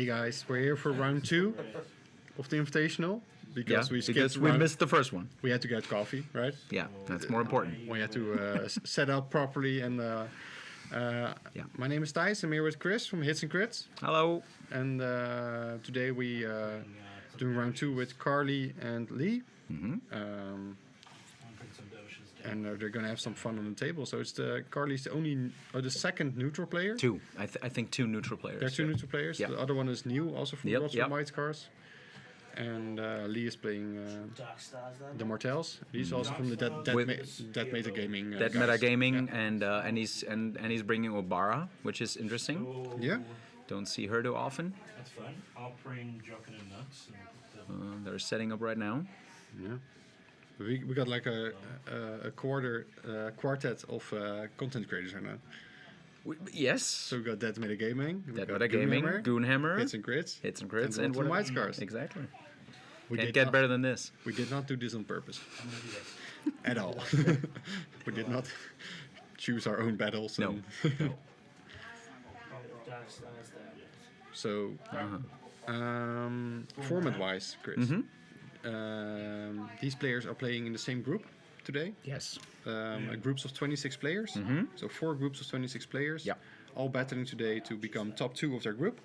Hey guys, we're here for round 2 of the Invitational because we missed the first one. We had to get coffee, right? Yeah, that's more important. We had to set up properly and my name is Thijs. I'm here with Chris from Hits and Crits. Hello. And today we doing round 2 with Carly and Lee. And they're going to have some fun on the table. So it's Carly's the second neutral player. Two. I think 2 neutral players. There are 2 neutral players. Yep. The other one is new, also from Rotterdam White Scars. And Lee is playing the Martells. He's also from the Dead Meta Gaming. Dead Meta Gaming, and he's bringing Obara, which is interesting. Yeah. Don't see her too often. That's fun. I'll bring Jocken and Nuts. They're setting up right now. Yeah. We got like a quartet of content creators right now. Yes. So we got Dead Meta Gaming. Dead Meta Gaming, Goonhammer, Hits and Crits, and what White Scars. Exactly. We Can't get better than this. We did not do this on purpose. At all. We did not choose our own battles. No. So, format-wise, Chris, these players are playing in the same group today. Yes. Groups of 26 players. So 4 groups of 26 players. Yeah. All battling today to become top 2 of their group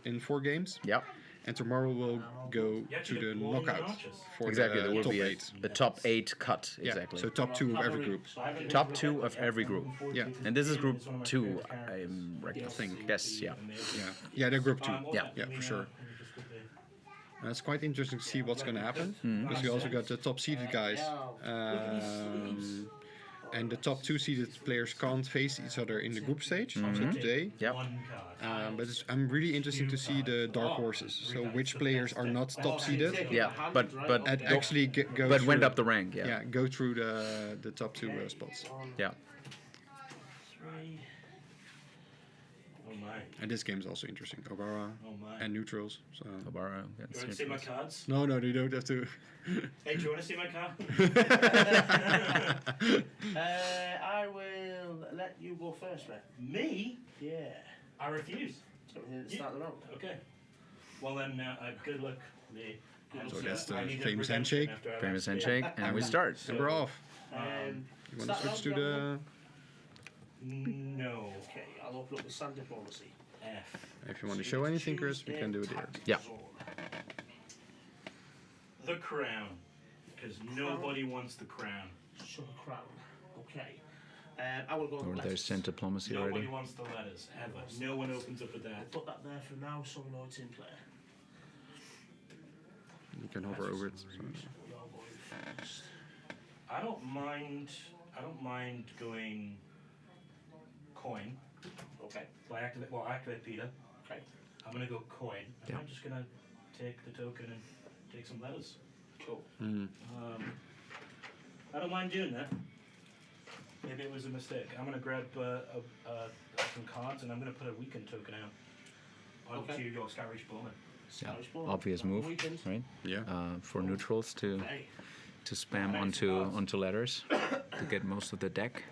in 4 games. Yeah. And tomorrow we'll go to the knockout for exactly. There will top be 8. the top 8 cut. Yeah. Exactly. So top 2 of every group. Top 2 of every group. Yeah. And this is group 2, I think. Yes. Yeah. Yeah, they're group 2. Yeah. Yeah, for sure. It's quite interesting to see what's going to happen because we also got the top seeded guys, and the top 2 seeded players can't face each other in the group stage. So today, but I'm really interested to see the dark horses. So which players are not top seeded? Yeah, but actually go. But through, went up the rank. Yeah. Yeah, go through the top 2 spots. Yeah. And this game is also interesting. Obara and neutrals. So. Obara. You want to see my cards? No, you don't have to. Hey, do you want to see my card? I will let you go first, mate. Me? Yeah. I refuse. Start the round. Okay. Well then, good luck, Lee. So that's the famous handshake. Famous handshake, and we start. And we're off. You want to switch to the... No. Okay, I'll open up the Sand Diplomacy. F. If you want to show anything, Chris, we can do it here. Yeah. The crown. Because nobody wants the crown. So a crown. Okay. I will go on Or the there's letters. sent diplomacy Nobody already. wants the letters, ever. No one opens up with I'll that. put that there for now so we know it's in play. You can hover over it. So. You're going first. I don't mind going coin. Okay. So I activate Peter. Okay. I'm gonna go coin. And Yeah. I'm just gonna take the token and take some letters. Cool. I don't mind doing that. Maybe it was a mistake. I'm gonna grab some cards and I'm gonna put a weekend token out onto your Scottish Bowman. Yeah. Obvious move, right? Yeah. For neutrals to Hey. spam onto letters to get most of the deck.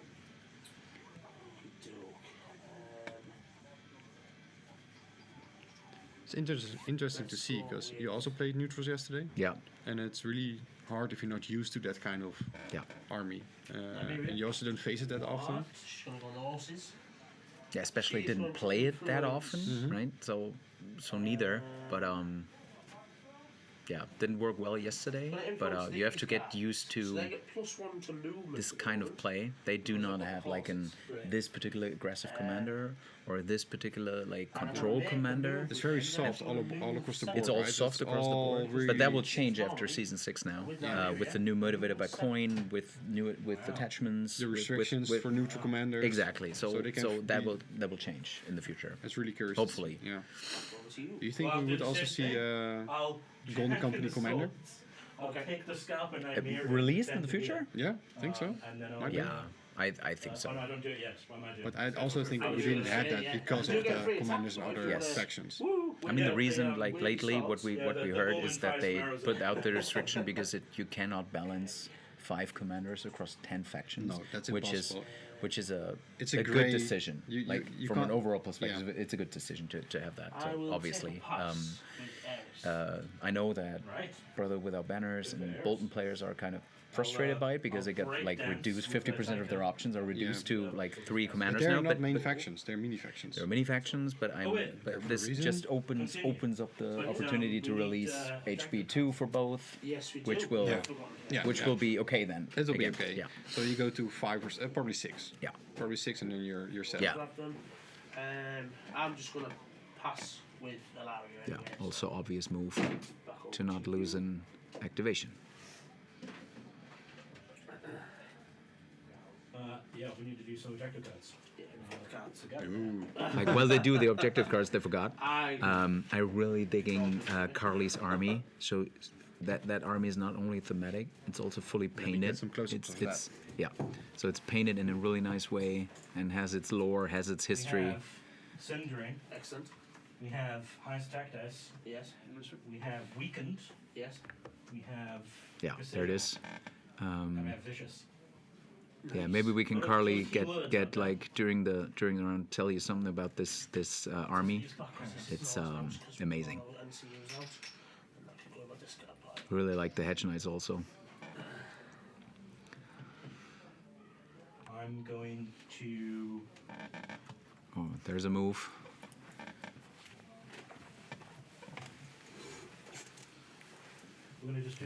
It's interesting to see because you also played neutrals yesterday. Yeah. And it's really hard if you're not used to that kind of army. And you also don't face it that often. Just gonna go on the horses. Yeah, especially didn't play it that often, right? So neither, but yeah, didn't work well yesterday. But you have to get used So to they get +1 to movement. this kind of play. They do not have like this particular aggressive commander or this particular like control commander. It's very soft all across the board. It's all right? soft across the all board, really but that will change after season 6 now, with the new motivated by coin, with attachments, the restrictions with for neutral commanders. exactly. So they can that will change in the future. It's really curious. Hopefully. Yeah. Over to you. Do you think we would also see I'll Golden Company Commander? I'll take the scalp and I mirror it, Released in send the it future? Yeah, I think so. And then I'll Might be. Yeah, I think so. Oh no, I don't do it yet. Why am I doing But I also think we didn't have that because of the commanders and other sections. I mean, the reason, like lately, what we heard is that they put out the restriction because you cannot balance 5 commanders across 10 factions, No, that's which is impossible. which is a It's a good great- decision. you From an can't- overall perspective, it's a good decision to have that. I So will obviously, take a pass with Ares. I know that Right. Brother Without Banners and Bears. Bolton players are kind of frustrated by it because they get like reduced 50% of their options are reduced to like 3 commanders They're now. not But main factions; they're mini factions. there are many factions, but wait. but For a this reason. just opens up the opportunity to we need, release HB2 for both, Yes, we do. which will Yeah. Yeah, which yeah. will be okay then. It'll be again. okay. Yeah. So you go to 5 or probably 6. Yeah. Probably 6, and then you're set. Yeah. Grab them. I'm just gonna pass with Ilario Yeah. anyway. Also obvious move Back over to not you. lose an activation. Yeah, we need to do some objective cards. Yeah, cards. Ooh. Like while they do the objective cards, they forgot. I I'm really digging Carly's army. So that army is not only thematic; it's also fully painted. some close-ups of it's yeah. So it's painted in a really nice way and has its lore, has its We history. have Sindering. excellent. We have highest attack dice. Yes. We have weakened. Yes. We have. Yeah, there it is. And we have vicious. Yeah, maybe we can Carly get like during the round tell you something about this army. It's amazing. Really like the Hedge Knights also. I'm going to. Oh, there's a move. We're gonna just do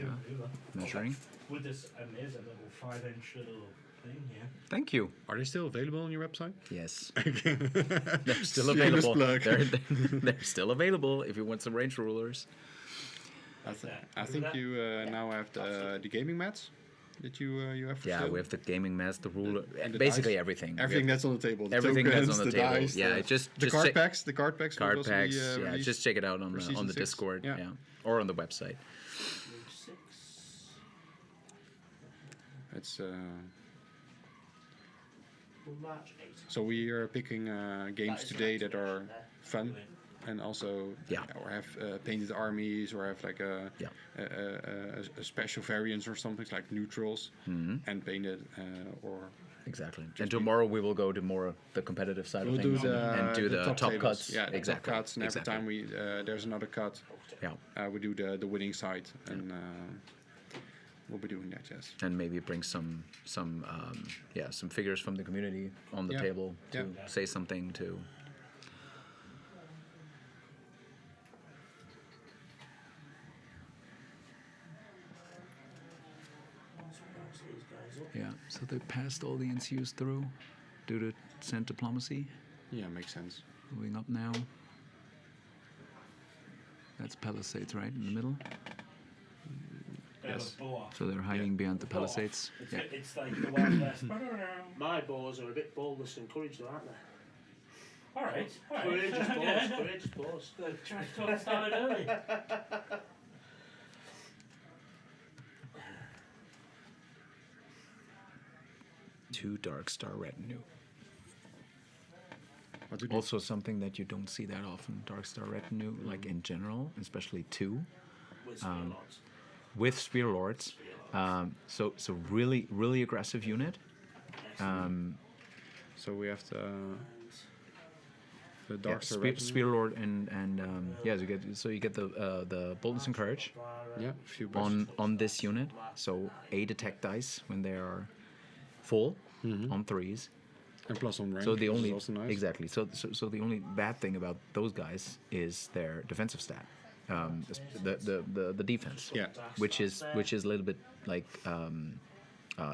Measuring. with this amazing little 5-inch little thing here. Thank you. Are they still available on your website? Yes. They're still Shameless available. plug. They're still available if you want some range rulers. I think you now have the gaming mats that you have for Yeah, sale. we have the gaming mask, the ruler, and the basically dice. everything. Everything We have that's on the table. The everything tokens, that's on the table. dice, Yeah, the, just the card packs. The card packs. will card also packs. Be, Yeah, released. just check it out on for the season 6. Discord. Yeah. Yeah, or on the website. Move 6. It's We'll march 8. so we are picking games That is today an that are activation there. fun, and also Yeah. or have painted armies, or have like a special variants or something like neutrals and painted or Exactly. And tomorrow we will go to more the competitive side we'll of do things and do the top tables. cuts. Yeah, the exactly. top cuts, and every exactly. time we there's another cut, Yeah, we do the winning side, and we'll be doing that. Yes. and maybe bring some figures from the community on the Yeah. table to Yeah. say something to. These guys up. Yeah, so they passed all the NCUs through due to scent diplomacy. Yeah, makes sense. Moving up now. That's Palisades, right, in the middle? Yes. So they're hiding behind the Palisades. It's, Yeah. it's like the Wild West. My boars are a bit boldness and courage, though, aren't they? All right. Courageous boars. Courageous boars. The trash talk started early. Two Dark Star Retinue. What do Also something that you don't see that often, Dark Star Retinue, like in general, especially two, With spearlords. with Spear Lords. So really aggressive unit. So we have the Dark Star Retinue. Spear Lord and yeah, so you get the Boldness and Courage Yeah, a few bucks. on this unit. So 8 attack dice when they are full on 3s. And plus on range, So the which only is also nice. exactly. So the only bad thing about those guys is their defensive stat, the defense. Yeah. Which is a little bit like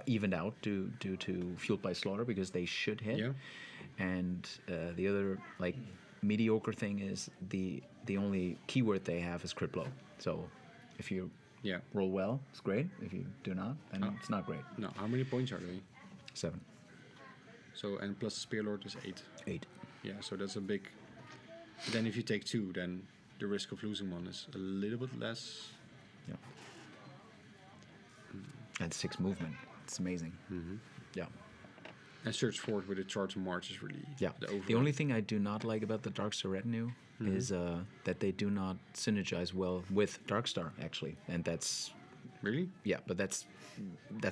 evened out due to Fueled by Slaughter because they should hit. Yeah. And the other like mediocre thing is the only keyword they have is crit blow. So if you Yeah. roll well, it's great. If you do not, then it's not great. No, how many points are they? 7, So and plus the Spear Lord is 8. 8. Yeah, so that's a big. But then if you take 2, then the risk of losing one is a little bit less. Yeah. And 6 movement. It's amazing. Yeah. And Search Forward with a charge and march is really Yeah. the The overall. only thing I do not like about the Darkstar Retinue is that they do not synergize well with Darkstar, actually. And that's Really? Yeah, but that's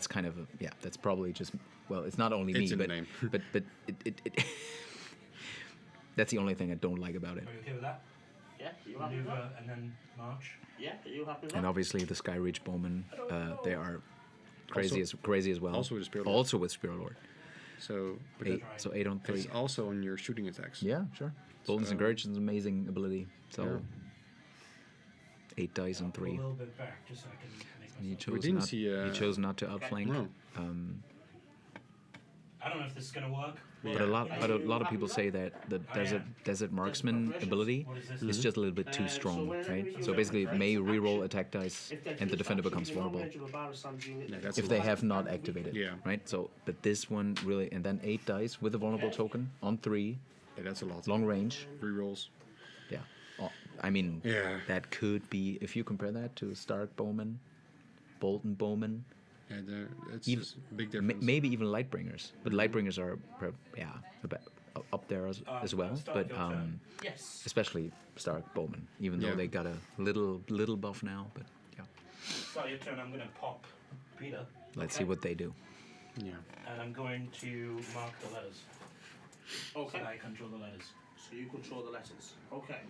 kind of that's probably just it's not only It's me, in the but name. but it that's the only thing I don't like about it. Are you okay with that? Yeah, you happy with that? Maneuver and then march. Yeah, are you happy with And that? obviously the Skyreach Bowmen, they are crazy as well. also with Spirit Lord. Also with Spirit Lord. So, but 8 on 3. it's also on your shooting attacks. Yeah, sure. Bolden's Encourage is an amazing ability. So Yeah. 8 dice on A 3. little bit back, just so I can make He myself. chose didn't not. see, he chose not to outflank. No. I don't know if this is gonna work. But a lot of people say that the desert marksman ability What is this? is just a little bit too strong, right? So basically, it may reroll attack dice, and the defender becomes vulnerable That's if a they lot. have not activated. Yeah. Right. So, but this one really, and then 8 dice with a vulnerable token on 3, Yeah, that's a lot. long range. Rerolls. Yeah. Oh, I mean, Yeah. that could be if you compare that to Stark Bowman, Bolton Bowman. Yeah, it's Even- just a big difference. Maybe even Lightbringers, but Lightbringers are a bit up there as well. But Yes. especially Stark Bowman, even though Yeah. they got a little buff now. But yeah, Start your turn. I'm gonna pop Peter. let's see what they do. Yeah. And I'm going to mark the letters. Okay. So I control the letters. So you control the letters. Okay.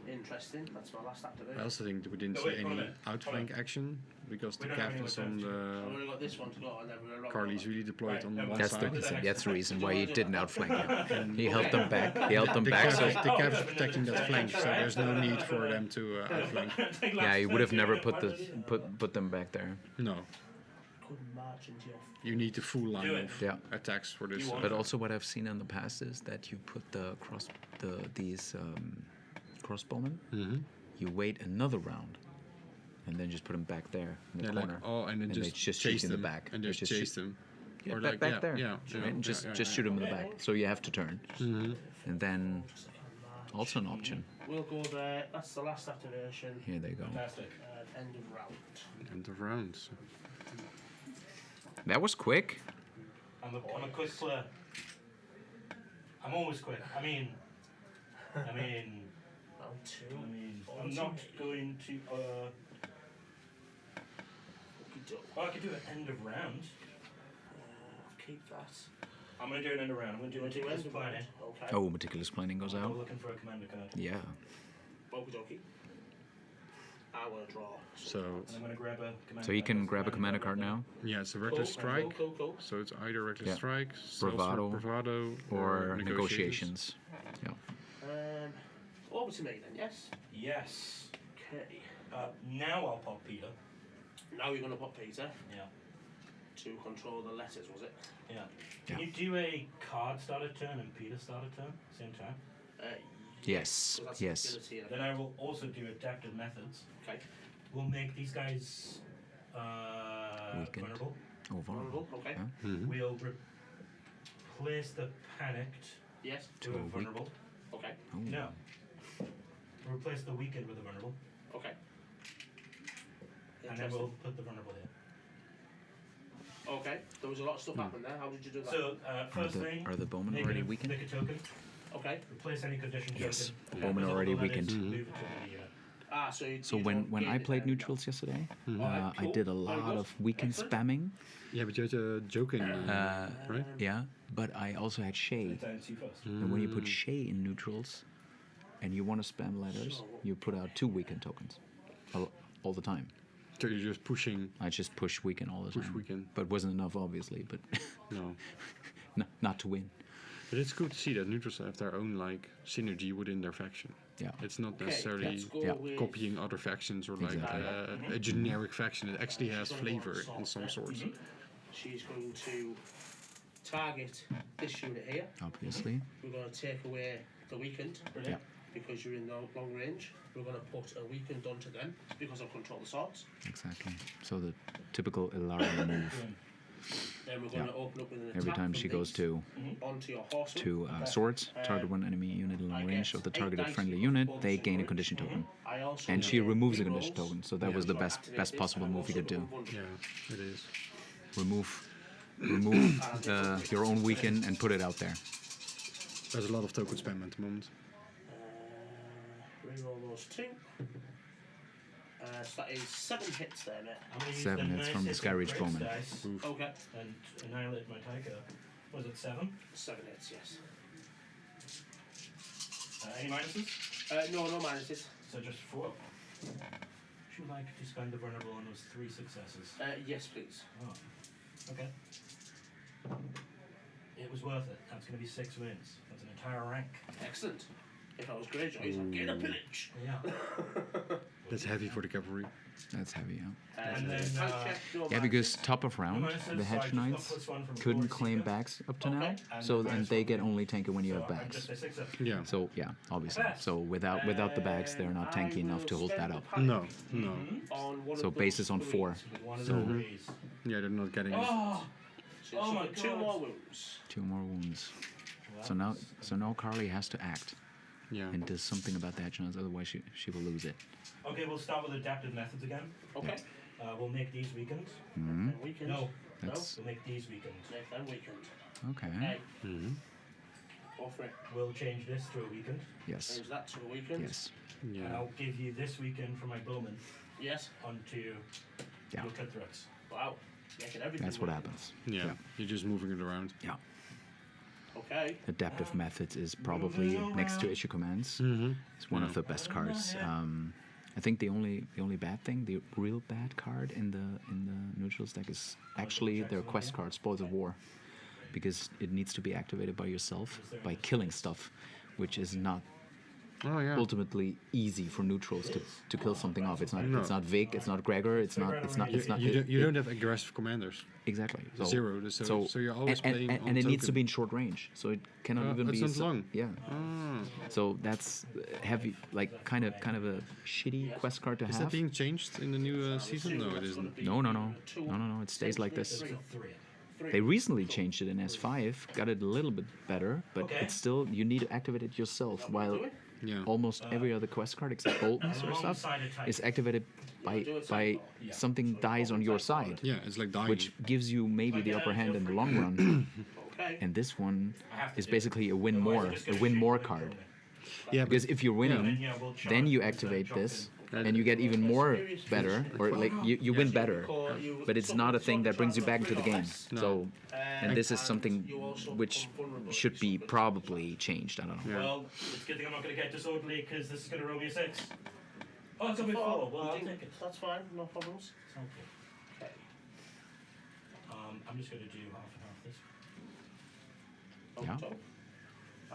Interesting. That's my last activation. I also think that we didn't No, see wait, hold any on. outflank action because the We don't have cap any is more on turns. I've the only got this one to go, and then we're Carly's really deployed Right, on no, one That's side. that's the reason why he didn't outflank him. He held them back. He held them The back. cap, So is, the cap is protecting that flank, so there's no need for them to outflank. yeah, he would have never put them back there. No, couldn't march into your. you need the full line Do it. of Yeah. attacks for this. You want But also, what I've seen in the past is that you put these crossbowmen. Mm-hmm. You wait another round, and then just put them back there in the Yeah, corner. like, and then they just shoot chase in them the back. and They just chase them. Yeah, Or back, like, back yeah, there. yeah, right? yeah, And just yeah, just yeah. shoot them in the back. So you have to turn, and then also an option. We'll go there. That's the last activation. Here they go. Fantastic. End of round. End of rounds. That was quick. I'm a quick player. I'm always quick. I mean, Round 2. I'm not going to. Well, I could do an end of round. Keep that. I'm gonna do an end of round. I'm gonna do a Do end meticulous of planning. round. Okay. Oh, meticulous planning goes I'm out. looking for a commander card. Yeah. Okie dokie. I will draw. So And I'm gonna grab a commander So you card. can grab a commander card now, yeah, it's a reckless strike. Cool. So it's either reckless Yeah. strike, Bravado, bravado, or negotiations. Yeah. Over to me then, yes? Yes. Okay. Now I'll pop Peter. Now you're going to put Peter Yeah. to control the letters, was it? Yeah. Can Yeah. you do a card starter turn and Peter starter turn same time? Yes. So that's Yes. ability, Then I will also do adaptive methods. Okay. We'll make these guys Weakened. vulnerable. Oh, vulnerable. Vulnerable, okay. Yeah. Mm-hmm. We'll replace the panicked Yes. to a weak. vulnerable. Okay. Oh. No. We'll replace the weakened with a vulnerable. Okay. And then we'll put the vulnerable here. Okay. There was a lot of stuff happened there. How did you do that? So, Are first the thing, are the bowmen make already a, weakened? make a token. Okay. Replace any condition Yes. token. Bowmen With already all that is, weakened. move it to the unit. So you So you when don't I gain it played then? neutrals yesterday, Alright, I cool. did a Very lot good. of weekend Excellent. spamming. Yeah, but you had a joking, right? Yeah, but I also had Shay. It's you first. And when you put Shay in neutrals, and you want to spam letters, you put out 2 weekend tokens, all the time. So you're just pushing. I just push weekend all the Push time. weekend. But wasn't enough, obviously. But No, not to win. but it's good to see that neutrals have their own like synergy within their faction. Yeah. It's not Okay, necessarily let's go Yeah. with copying other factions or like Exactly. a generic faction. It actually has flavor in some sorts. She's going to target this unit here. Obviously. We're going to take away the weakened Brilliant. because you're in the long range. We're going to put a weakened onto them because of control the swords. Exactly. So the typical Ilaria move. Then we're going to open up with an attack Every time from she goes these to onto your horseman. swords, target one enemy unit in long I range get of the 8 targeted dice friendly equals unit, bonus they gain a to condition courage. token. I also And she get removes a rerolls. condition token, so that was the So I best activate best this, possible and move you also could do. become vulnerable. Yeah, it is. Remove your own weekend and put it out there. There's a lot of token spam at the moment. Reroll those 2. So that is 7 hits there, mate. I'm gonna use 7 hits from the nicest Sky Ridge breaks Bowman. dice Okay. and annihilate my Tycho. Was it 7? 7 hits, yes. Any minuses? No minuses. So just 4. Would you like to spend the vulnerable on those 3 successes? Yes, please. Oh, okay. It was worth it. That's going to be 6 wins. That's an entire rank. Excellent. If I was Greyjoy, I'd gain a pillage. Yeah. That's heavy for the cavalry. That's heavy, yeah. And then, Yeah, because top of round, the Hedge Knights couldn't claim bags up to now, so and they get only tanky when you have bags. Yeah. So yeah, obviously. So without the bags, they're not tanky enough to hold that up. No. So base is on 4. So, Yeah, they're not getting it. Oh my 2 God. more wounds. 2 more wounds. So now Carly has to act Yeah. and does something about the Hedge Knights, otherwise she will lose it. okay, we'll start with adaptive methods again. Okay. We'll make these weakened. Hmm. Weakened. No, That's we'll make these weakened. Make them weakened. okay. Hey, Mm-hmm. go for it. We'll change this to a weakened. Yes. Change that to a weakened. Yes. And Yeah. I'll give you this weekend for my bowman Yes. onto Yeah. your cutthroats. Wow. Making everything That's what weakened. happens. Yeah. You're just moving it around. Yeah. Okay. Adaptive methods is probably next to issue commands. Mm-hmm. It's one of the best cards. I think the only bad thing, the real bad card in the neutrals deck is actually their quest card, Spoils of War, because it needs to be activated by yourself by killing stuff, which is not Oh yeah. ultimately easy for neutrals to kill something off. It's not No. it's not Vic, it's not Gregor, it's not You don't have aggressive commanders. exactly. So, 0. So you're always playing on and it needs to token. be in short range, so it cannot even it's be not long. Yeah. Ah. So that's heavy, like kind of a shitty quest card to Is have. that being changed in the new season? No, it isn't. No. It stays like this. So 3. They recently changed it in S5, got it a little bit better, but Okay. it's still you need to activate it yourself. While Yeah. almost every other quest card except Bolton's or stuff is activated by something dies on your side, Yeah, it's like dying. which gives you maybe the upper hand in the long run. Okay. And this one is basically a win more card. yeah, Because if you're winning, then you activate this, and you get even more better, or like you win better. But it's not a thing that brings you back into the game. So, and this is something which should be probably changed. I don't know. Yeah. Well, it's a good thing I'm not going to get disorderly because this is going to roll me a 6. Oh, it's going to be 4. Well, I'll take it. That's fine, no problems. It's helpful. Okay. I'm just going to do half and half this. Yeah. So,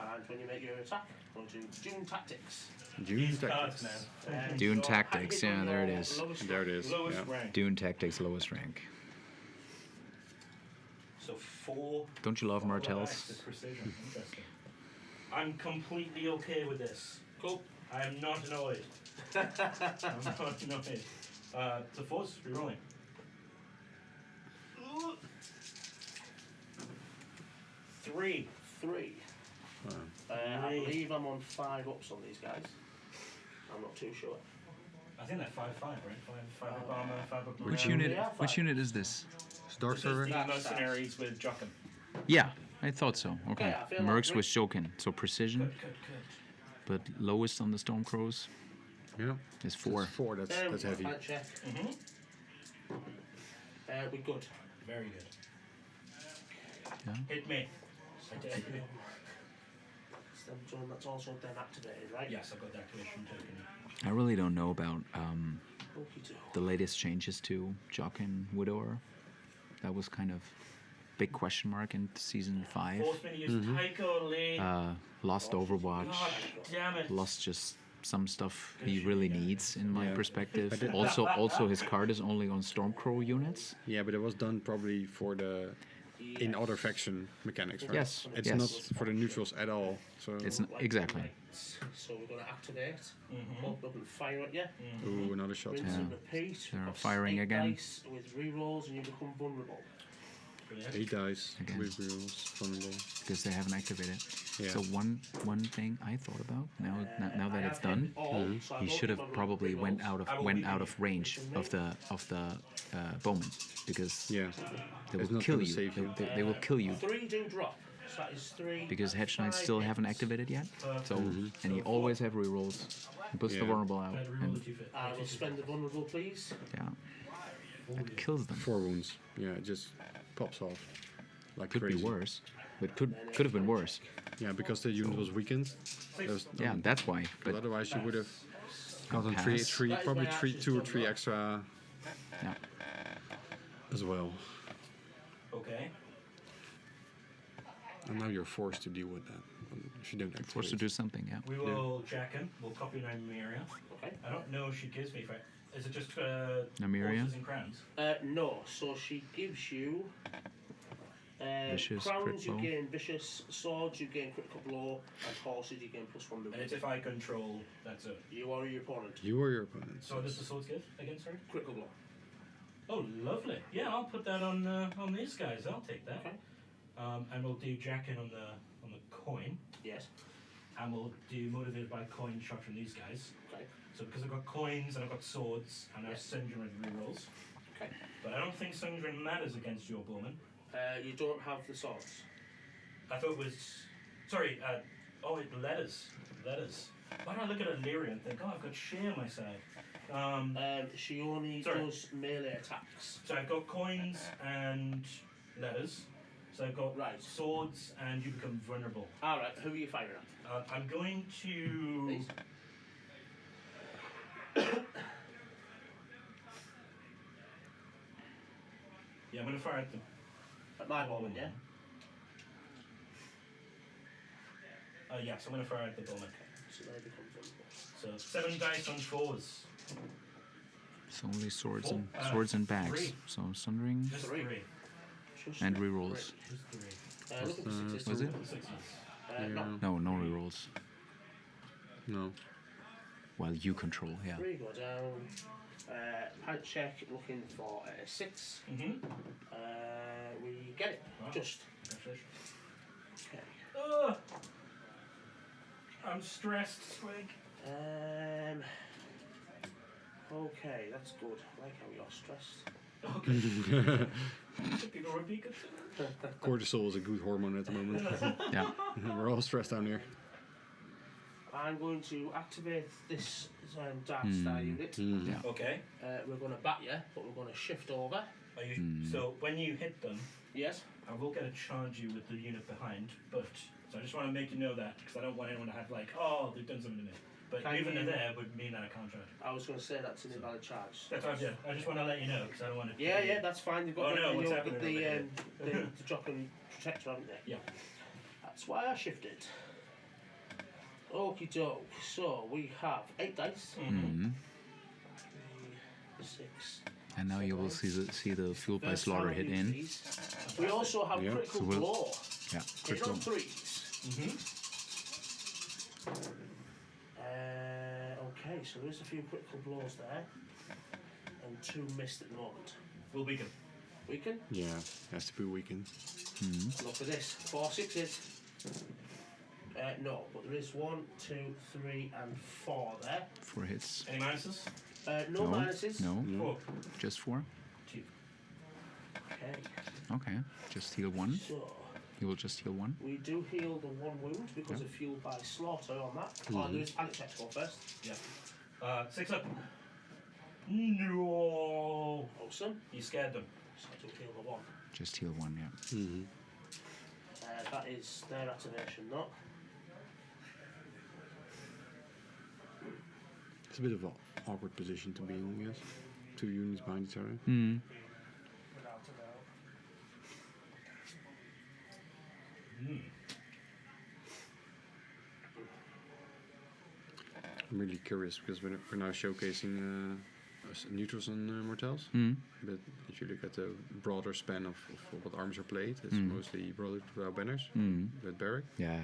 and when you make your attack, go to Dune Tactics. Dune These cards tactics. now. Dune So, Tactics, I hit yeah, on there it your is. lowest There it is. Lowest Yeah. rank. Dune Tactics lowest rank. So 4. Don't you love 4 Martells? lacks the precision. Interesting. I'm completely okay with this. Cool. I am not annoyed. I'm not annoyed. The 4's rerolling. 3. 3. I believe I'm on 5 ups on these guys. I'm not too sure. I think they're 5-5, right? 5 up armor, 5 up Which morale. unit? Yeah, Which fine. unit is this? It's Dark This is Server. the mercenaries with Jochen. Yeah, I thought so. Okay. Yeah, I feel Mercs like with Shokin, so precision, Good. but lowest on the Stormcrows Yeah. is 4. It's 4. That's heavy. Fine check. We're good. Very good. Yeah. Hit me. I dare you. That's also then activated, right? Yes, I've got the activation token. I really don't know about Okey-doke. the latest changes to Jock and Widower. That was kind of big question mark in season 5. Force me to use Tycho Lee. Lost Overwatch, God damn it. lost just some stuff he really needs in my Yeah. perspective. I did- Also his card is only on Stormcrow units. Yeah, but it was done probably for the in other faction mechanics, right? Yes, It's yes. not for the neutrals at all. So It's exactly. So we're going to activate, open up and fire at you. ooh, another shot. Rinse Yeah. and repeat. They're Costs firing 8 again. dice with rerolls and you become vulnerable. 8 dice Again. with wheels, vulnerable. Because they haven't activated. Yeah. So one thing I thought about now that it's done, So I he don't should have remember probably rerolls. went out of range of the bowman, because Yeah. they It's will not kill gonna you. save you. They will kill you 3 do drop. So that is 3. because Hedge Knights still haven't activated yet. So and he always have rerolls. He puts the Yeah. vulnerable out, Better roll and the 2 fit. And I will spend the vulnerable, please. Yeah. It kills them. 4 wounds. Yeah, it just pops off. Like Could crazy. be worse. But could have been worse. Yeah, because the unit was weakened. Yeah, that's why. But But otherwise you would have gotten Pass. probably 2 or 3 extra yeah. as well. Okay. And now you're forced to deal with that if you don't activate. Forced to do something, yeah. We will jack in. We'll copy Nymeria. Okay. I don't know if she gives me. Is it just Nymeria? horses and crowns? No, so she gives you Vicious, crowns, crit you blow. gain vicious, swords, you gain critical blow, and horses, you gain +1 to And it's wound. if I control. That's it. You are your opponent. You or your opponent. So what does the swords give again, sorry? Critical blow. Oh, lovely. Yeah, I'll put that on these guys. I'll take that. Okay. And we'll do jack in on the coin, Yes. and we'll do motivated by coin shot from these guys. Okay. So because I've got coins and I've got swords and I've Yes. Sundry and rerolls, Okay. but I don't think Sundry matters against your bowman. You don't have the swords. I thought it was sorry. Letters. Why do I look at Illyria and think, oh, I've got Shea on my side? She only Sorry. does melee attacks. So I've got coins and letters. So I've got Right. swords and you become vulnerable. Alright, who are you firing at? I'm going to. These? Yeah, I'm going to fire at them. At my bowman, yeah? Yes, I'm going to fire at the bowman. So they become vulnerable. So 7 dice on 4s. It's only swords and Oh, swords and bags. 3. So sundering Just Three. 3. Just and three. rerolls. Just 3. Looking for sixes. Was it? 6s. No. No, no rerolls. No. Well, you control, yeah. 3 go down. Pant check, looking for 6. Mm-hmm. We get it. Wow. Just. Okay. I'm stressed, Squig. Okay, that's good. I like how you're stressed. Okay. People would be good. Cortisol is a good hormone at the moment. Yeah. We're all stressed down here. I'm going to activate this Dark Star unit. Yeah. Okay. We're going to bat you, but we're going to shift over. Are you, So when you hit them, Yes. I will get to charge you with the unit behind, but so I just want to make you know that because I don't want anyone to have like, oh, they've done something to me. But Can moving you- it there would mean that I can't charge. I was going to say that's an invalid charge. That's what I did. I just want to let you know because I don't want to. Yeah, that's fine. You've got Oh, no, what's the happening over here? the drop and protector, haven't they? Yeah. That's why I shifted. Okie doke. So we have 8 dice. Mm-hmm. 6. And now you will see the fueled by First slaughter time I hit use in. these. We also have Yeah. critical So we'll- blow. Yeah, Hit critical. on 3s. Mm-hmm. Okay, so there's a few critical blows there. And 2 missed at the moment. We'll beacon. Weaken. Yeah, has to be weakened. Look for this. 4 6s. No, but there is 1, 2, 3, and 4 there. 4 hits. Any minuses? No minuses. No, Four. just 4. 2. Okay, Okay, just heal 1. so You will just heal 1. we do heal the 1 wound because of fueled by slaughter on that. Oh, there is panic check to go first. Yeah. 6 up. No. Awesome. You scared them. So I do heal the 1. Just heal 1, yeah. Mm-hmm. That is their activation, not. It's a bit of an awkward position to be in, I guess. 2 units behind each other. Hmm. I'm really curious because we're now showcasing neutrals and Martells. But if you look at the broader span of what arms are played, it's mostly Brotherhood without banners with Barrack, Yeah.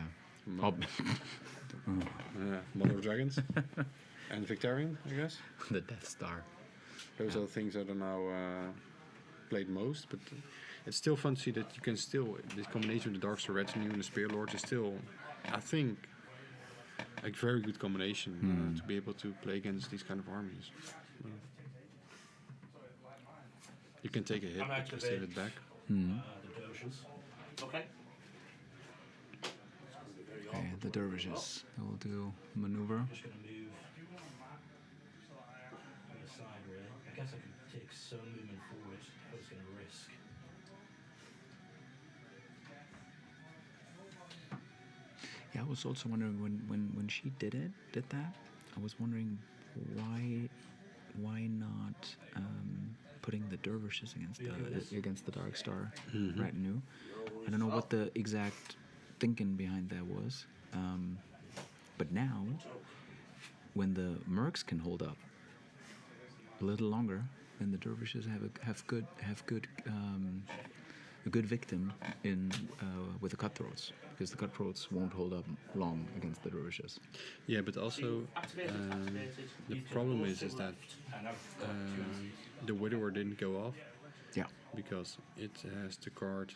Mother of Dragons, and Victorian, I guess. The Death Star. Those are the things that are now played most, but it's still fun to see that you can still, this combination with the Dark Star Retinue and the Spear Lords is still, I think, a very good combination to be able to play against these kind of armies. You can take a hit, I'm but you still hit back. The Doges. Okay. Okay, the dervishes. They will do maneuver. Just going to move. guess I could take some movement forward if I was going to risk. Yeah, I was also wondering when she did that. I was wondering why not putting the dervishes against the Dark Star retinue. I don't know what the exact thinking behind that was, but now when the mercs can hold up a little longer, then the dervishes have a good victim in with the cutthroats, because the cutthroats won't hold up long against the dervishes. Yeah, but also the problem is that the widower didn't go off. Yeah. Because it has the card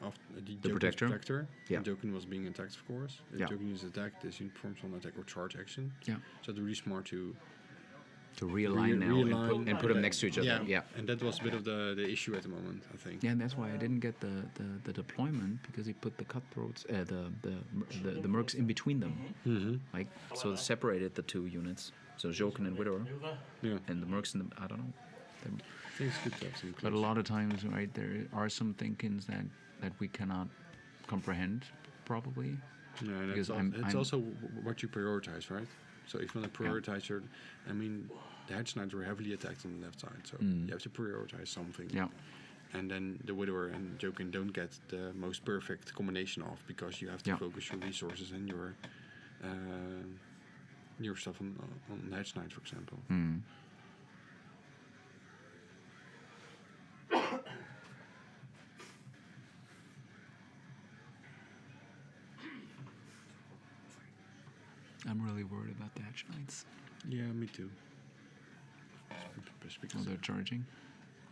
of the Jokun's protector. Yeah. Jokun was being attacked, of course. If Yeah. Jokun is attacked, this performs on attack or charge action. Yeah. So it's really smart to realign now and put them next to each other. Yeah. And that was a bit of the issue at the moment, I think. Yeah, and that's why I didn't get the deployment, because he put the cutthroats, the mercs in between them, like so separated the two units. So Jokun and Widower, Yeah. and the mercs in the, I don't know. I think it's good to have some But a close. lot of times, right, there are some thinkings that we cannot comprehend, probably. Yeah, and because it's I'm- also what you prioritize, right? So if you want to prioritize your, I mean, the Hedge Knights were heavily attacked on the left side, so you have to prioritize something. Yeah. And then the Widower and Jokun don't get the most perfect combination off, because you have to Yeah. focus your resources and your stuff on the Hedge Knights, for example. I'm really worried about the Hedge Knights. Yeah, me too. Oh, they're charging,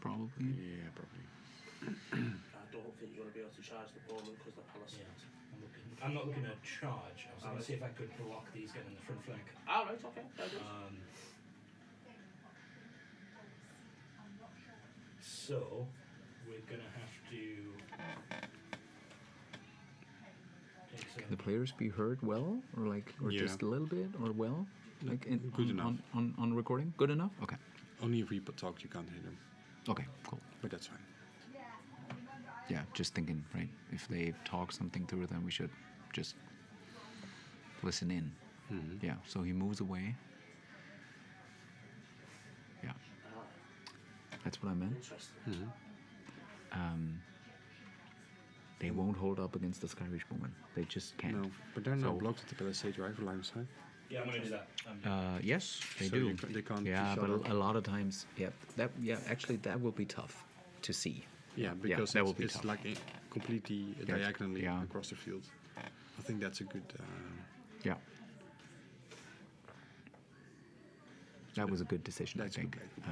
probably. Yeah, probably. I don't think you're going to be able to charge the bowman because they're palisades. I'm not looking to charge. I was going to see if I could block these getting in the front flank. All right, okay. Fair enough. So we're going to have to take some. The players be heard well, or Yeah. just a little bit, or well, like Good enough. on recording. Good enough. Okay. Only if we talk, you can't hear them, Okay. Cool. but that's fine. Yeah, just thinking, right? If they talk something through, then we should just listen in. Yeah. So he moves away. Yeah. That's what I meant. Interesting. They won't hold up against the Skyreach Bowman. They just can't. No, but they're not So- blocked at the Palisade rifle line side. Yeah, I'm going to do that. Yes, they So do. they can't Yeah, shut but up. a lot of times, actually, that will be tough to see. Yeah, because that will be it's tough. like completely Yeah, diagonally yeah. across the field. I think that's a good. Yeah. That was a good decision, I That's a think. good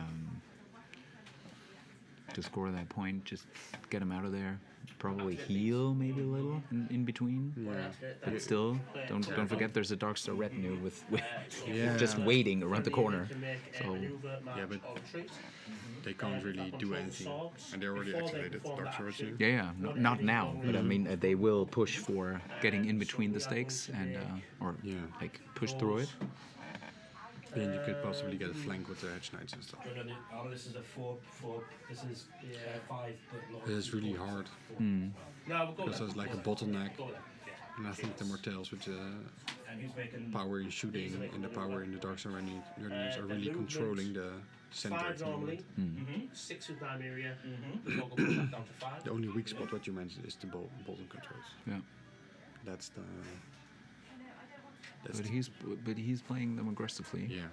To score that point, just get him out of there. Probably heal maybe a little in between. Yeah. But still, don't forget there's a Dark Star retinue with Yeah. just waiting around the corner. So, So Yeah, but they can't really do anything, and they already activated the Dark Swords here. yeah, not now, but I mean they will push for getting in between the stakes and or Yeah. like push through it. Then you could possibly get a flank with the Hedge Knights and stuff. This is a 4. This is 5, but lower. It's really hard, No, we'll go because there's like a bottleneck, Go there. and I think the Martells with the And who's making power in shooting and the power in the Dark Star revenues are really controlling the center at 5 the moment. normally, 6 with Nymeria. We'll go back down to 5. The only weak spot, what you mentioned, is the Bolton controls. Yeah. That's the. But he's playing them aggressively. Yeah.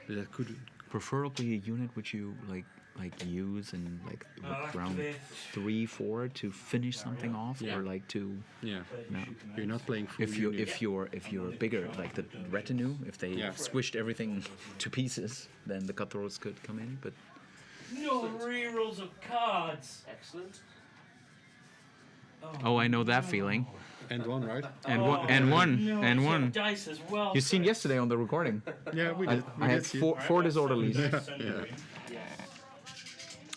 That could. Preferably a unit which you like use in like round 3-4 to finish something off, Yeah. or like to Yeah. no. You're not playing full If you unit. if you're bigger, like the retinue, if they Yeah. squished everything to pieces, then the cutthroats could come in. But no rerolls of cards. Excellent. oh, I know that feeling. And one, right? And Oh, one and one no, and it's one. got dice as well. You seen yesterday on the recording. Yeah, we I, did. I had four disorderlies. Yeah.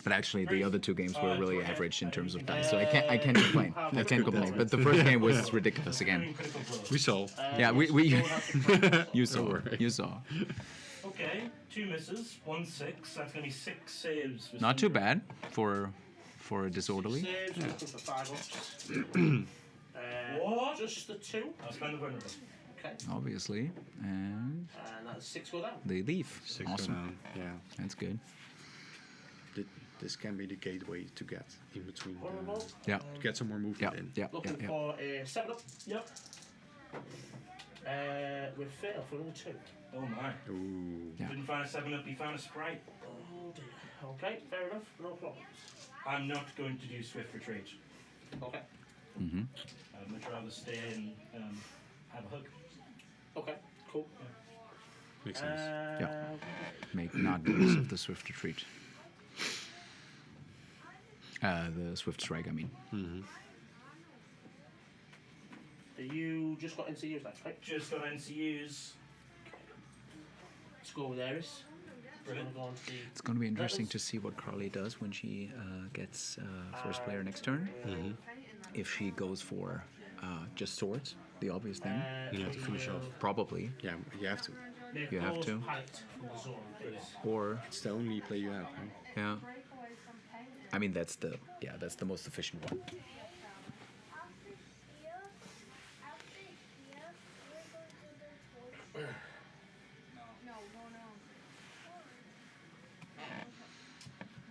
But actually, the other two games were really average in terms of dice, so I can't complain. I can't complain. But the first game was ridiculous again. We saw. Yeah, we you saw. Okay, 2 misses, 1 6. That's going to be 6 saves. For Not too Sundering. bad for a disorderly. Saves, looking for 5 ups. What? Just the 2. I'll spend the vulnerable. Okay. Obviously, and And that's 6 go down. they leave. 6 go Awesome. down. Yeah. That's good. This can be the gateway to get in between. Vulnerable. Yeah. To get some more Yeah. movement in. Yeah. Looking Yeah. for a 7 up. Yep. We fail for another 2. Oh my. Ooh. Yeah. Didn't find a 7 up, he found a sprite. Oh dear. Okay, fair enough. No problems. I'm not going to do swift retreat. Okay. Mm-hmm. I'd much rather stay and have a hug. Okay, cool. Makes sense. Yeah. Make not use of the swift retreat. The swift strike, I mean. Mm-hmm. You just got NCUs left, right? Just got NCUs. Let's go with Eris. Brilliant. Go on to the It's going to be interesting Letters. to see what Carly does when she gets first player next turn. Mm-hmm. If she goes for just swords, the obvious thing. You have to finish off. Probably. Yeah, you have to. Make You have those to. panicked from the zone, please. Or, It's the only play you have, right? yeah. I mean, that's the most efficient one.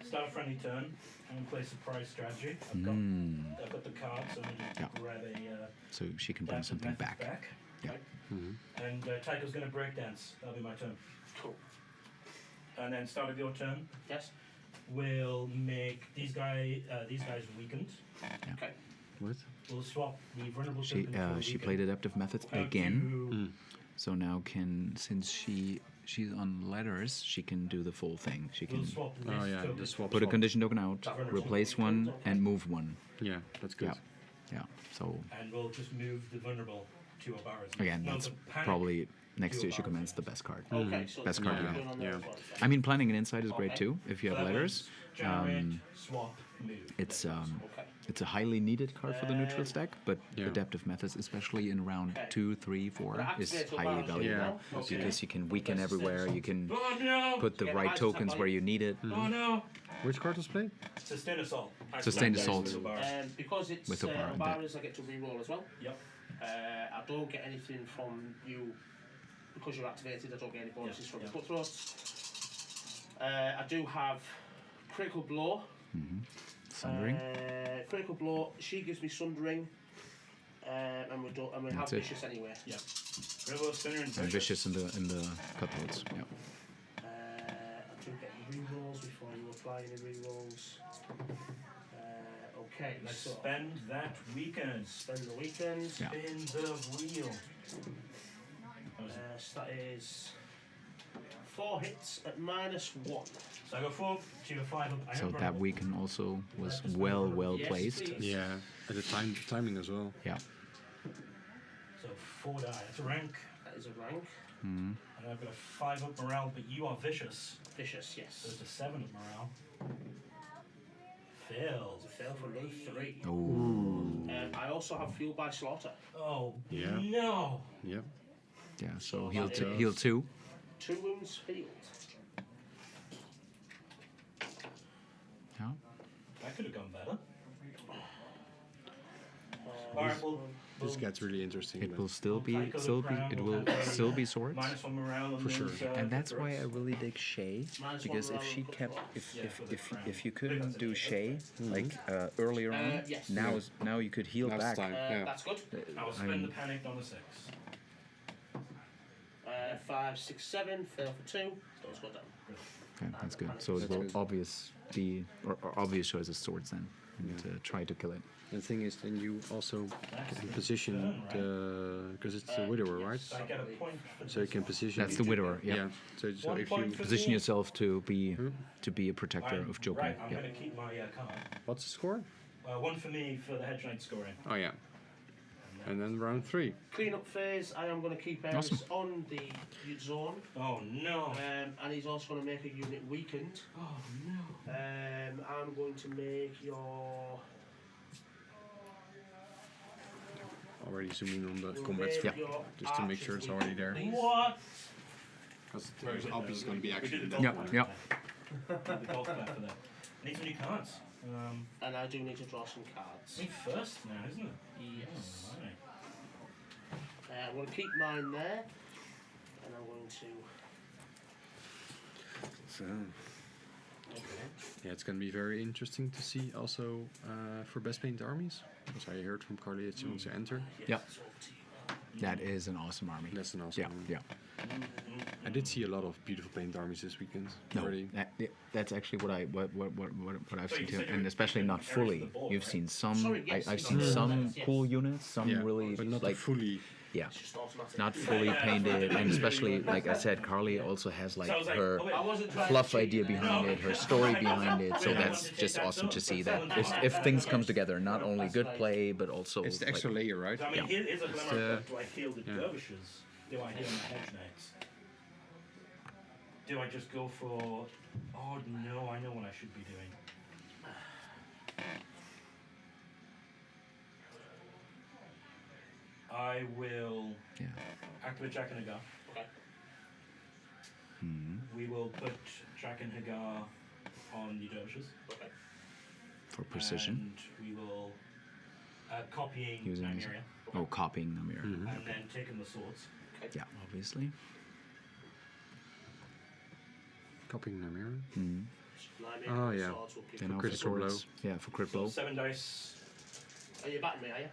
Start a friendly turn. I'm going to play surprise strategy. I've got the card, so I'm going to Yeah. grab a So she can bring dance something method back. Yeah. And Tycho's going to break dance. That'll be my turn. Cool. And then start of your turn, Yes? we'll make these guys weakened. Okay. What? We'll swap the vulnerable She token for a she weakened. played adaptive methods How again. to- So now since she's on letters, she can do the full thing. She We'll can swap the Oh next yeah, token. the swap. put a swap. condition token out, replace one, and move one. Yeah, that's good. Yeah. So And we'll just move the vulnerable to a bars. again, No, that's the panic probably next to to a issue bar. commands the best card. Okay, so Best there's card, nothing yeah. going on there Yeah. as well. I mean, planning an inside is great Okay. too if you have That letters. was generate, swap, move. Okay. It's a highly needed card for the neutral stack, but Yeah. adaptive methods, especially in round Okay. 2, 3, 4, is Activate all highly bars, valuable Yeah. Okay. because you can weaken everywhere. You can Oh no! put the Get right eyes tokens up where on you need it. Oh no! Which card was played? Sustain assault. Sustained Activate assault. to a bar. Because it's With a bar, that- bars, I get to re-roll as well. Yep. I don't get anything from you because you're activated. I don't get any bonuses from the cutthroats. I do have critical blow. Sundering. Critical blow. She gives me sundering, and we don't. And we That's have it. vicious anyway. Yep. River, Spinner, and And Vicious. vicious in the cutthroats. Yeah. I do get re-rolls before you apply any re-rolls. Okay, Let's so spend that weekend. spend the weekend. Yeah. Spin the wheel. So that is 4 hits at -1. So I go 4, she go 5 up. I So have that vulnerable. weekend also was well Yes, placed. please. Yeah, and the timing as well. Yeah. So 4 die. That's a rank. That is a rank. And I've got a 5 up morale, but you are vicious. Vicious, yes. So it's a 7 up morale. Fails. It's a fail for another 3. Oh. I also have fuel by slaughter. Oh, Yeah. no. Yep. Yeah. So So heal that two. is- Heal 2. 2 wounds healed. Yeah. That could have gone better. Alright, well, This gets really interesting. It then. will still be Tycho the still be Crown it will will have a still be swords. -1 morale on For sure. those, And that's why I cutthroats. really dig Shay, Minus because one if round she of kept cutthroats. Yeah, for the crown. if you I think couldn't that's do a Shay like earlier on, yes. now Yeah. now you could heal Now's back. the time. Yeah. That's good. I will I spend mean- the panic on the 6. 5, 6, 7. Fail for 2. So it's got down. Okay, that's good. So it That's will good. obvious be or obvious choice of swords then, and try to kill it. The thing is, then you also That's can the position turn, the because it's the widower, right? So I get a point for So you this can one. position. That's the widower. Yeah. Yeah. So 1 if point you for Position me. yourself to be a protector of Joker. Right, I'm Yeah. going to keep my card. what's the score? 1 for me for the Hedge Knight scoring. Oh yeah. And then round 3. Clean-up phase. I am going to keep Eris Awesome. on the zone. Oh no. And he's also going to make a unit weakened. Oh no. I'm going to make your... Already zooming on the we'll combat make strip Yeah. your just to make sure it's already there. weakened, please. What? because there's obviously going to be action in that golf one. Yeah. The golf clap for that. Need some new cards. And I do need to draw some cards. Me first now, isn't it? Yes. Oh, right. I'm going to keep mine there, and I'm going to. So, yeah, it's going to be very interesting to see also for best painted armies. Because I heard from Carlo that she wants to enter. Yep. That is an awesome army. That's an awesome Yeah, one. yeah. I did see a lot of beautiful painted armies this weekend No, already. that's actually what I've So seen you too, said and you're especially not areas of fully. the ball, You've right? seen some. Sorry, yes, I've you seen got some yes. cool units, some Yeah, really but not like fully. yeah, It's just automatic. not fully painted, and especially like I said, Carly also has like So I was like, her oh, wait. I wasn't trying fluff to cheat idea you there. behind it, her story behind it. So that's just awesome to see that if things come together, not only good play but also It's the like, extra layer, right? So, I mean, Yeah. here's a glimmer of do I heal the yeah. dervishes? Do I heal my hedge knights? Do I just go for... Oh no, I know what I should be doing. I will yeah. activate Jack and Hagar. Okay. We will put Jack and Hagar on the dervishes. Okay. For precision. And we will copying Using his- Nymeria. Oh, copying the mirror. Mhm. And then taking the swords. Yeah, obviously. Copying the mirror. Mm. Oh, yeah. Then now for critical blow. swords. Yeah, for crit So blow. 7 dice. Are you batting me, are you?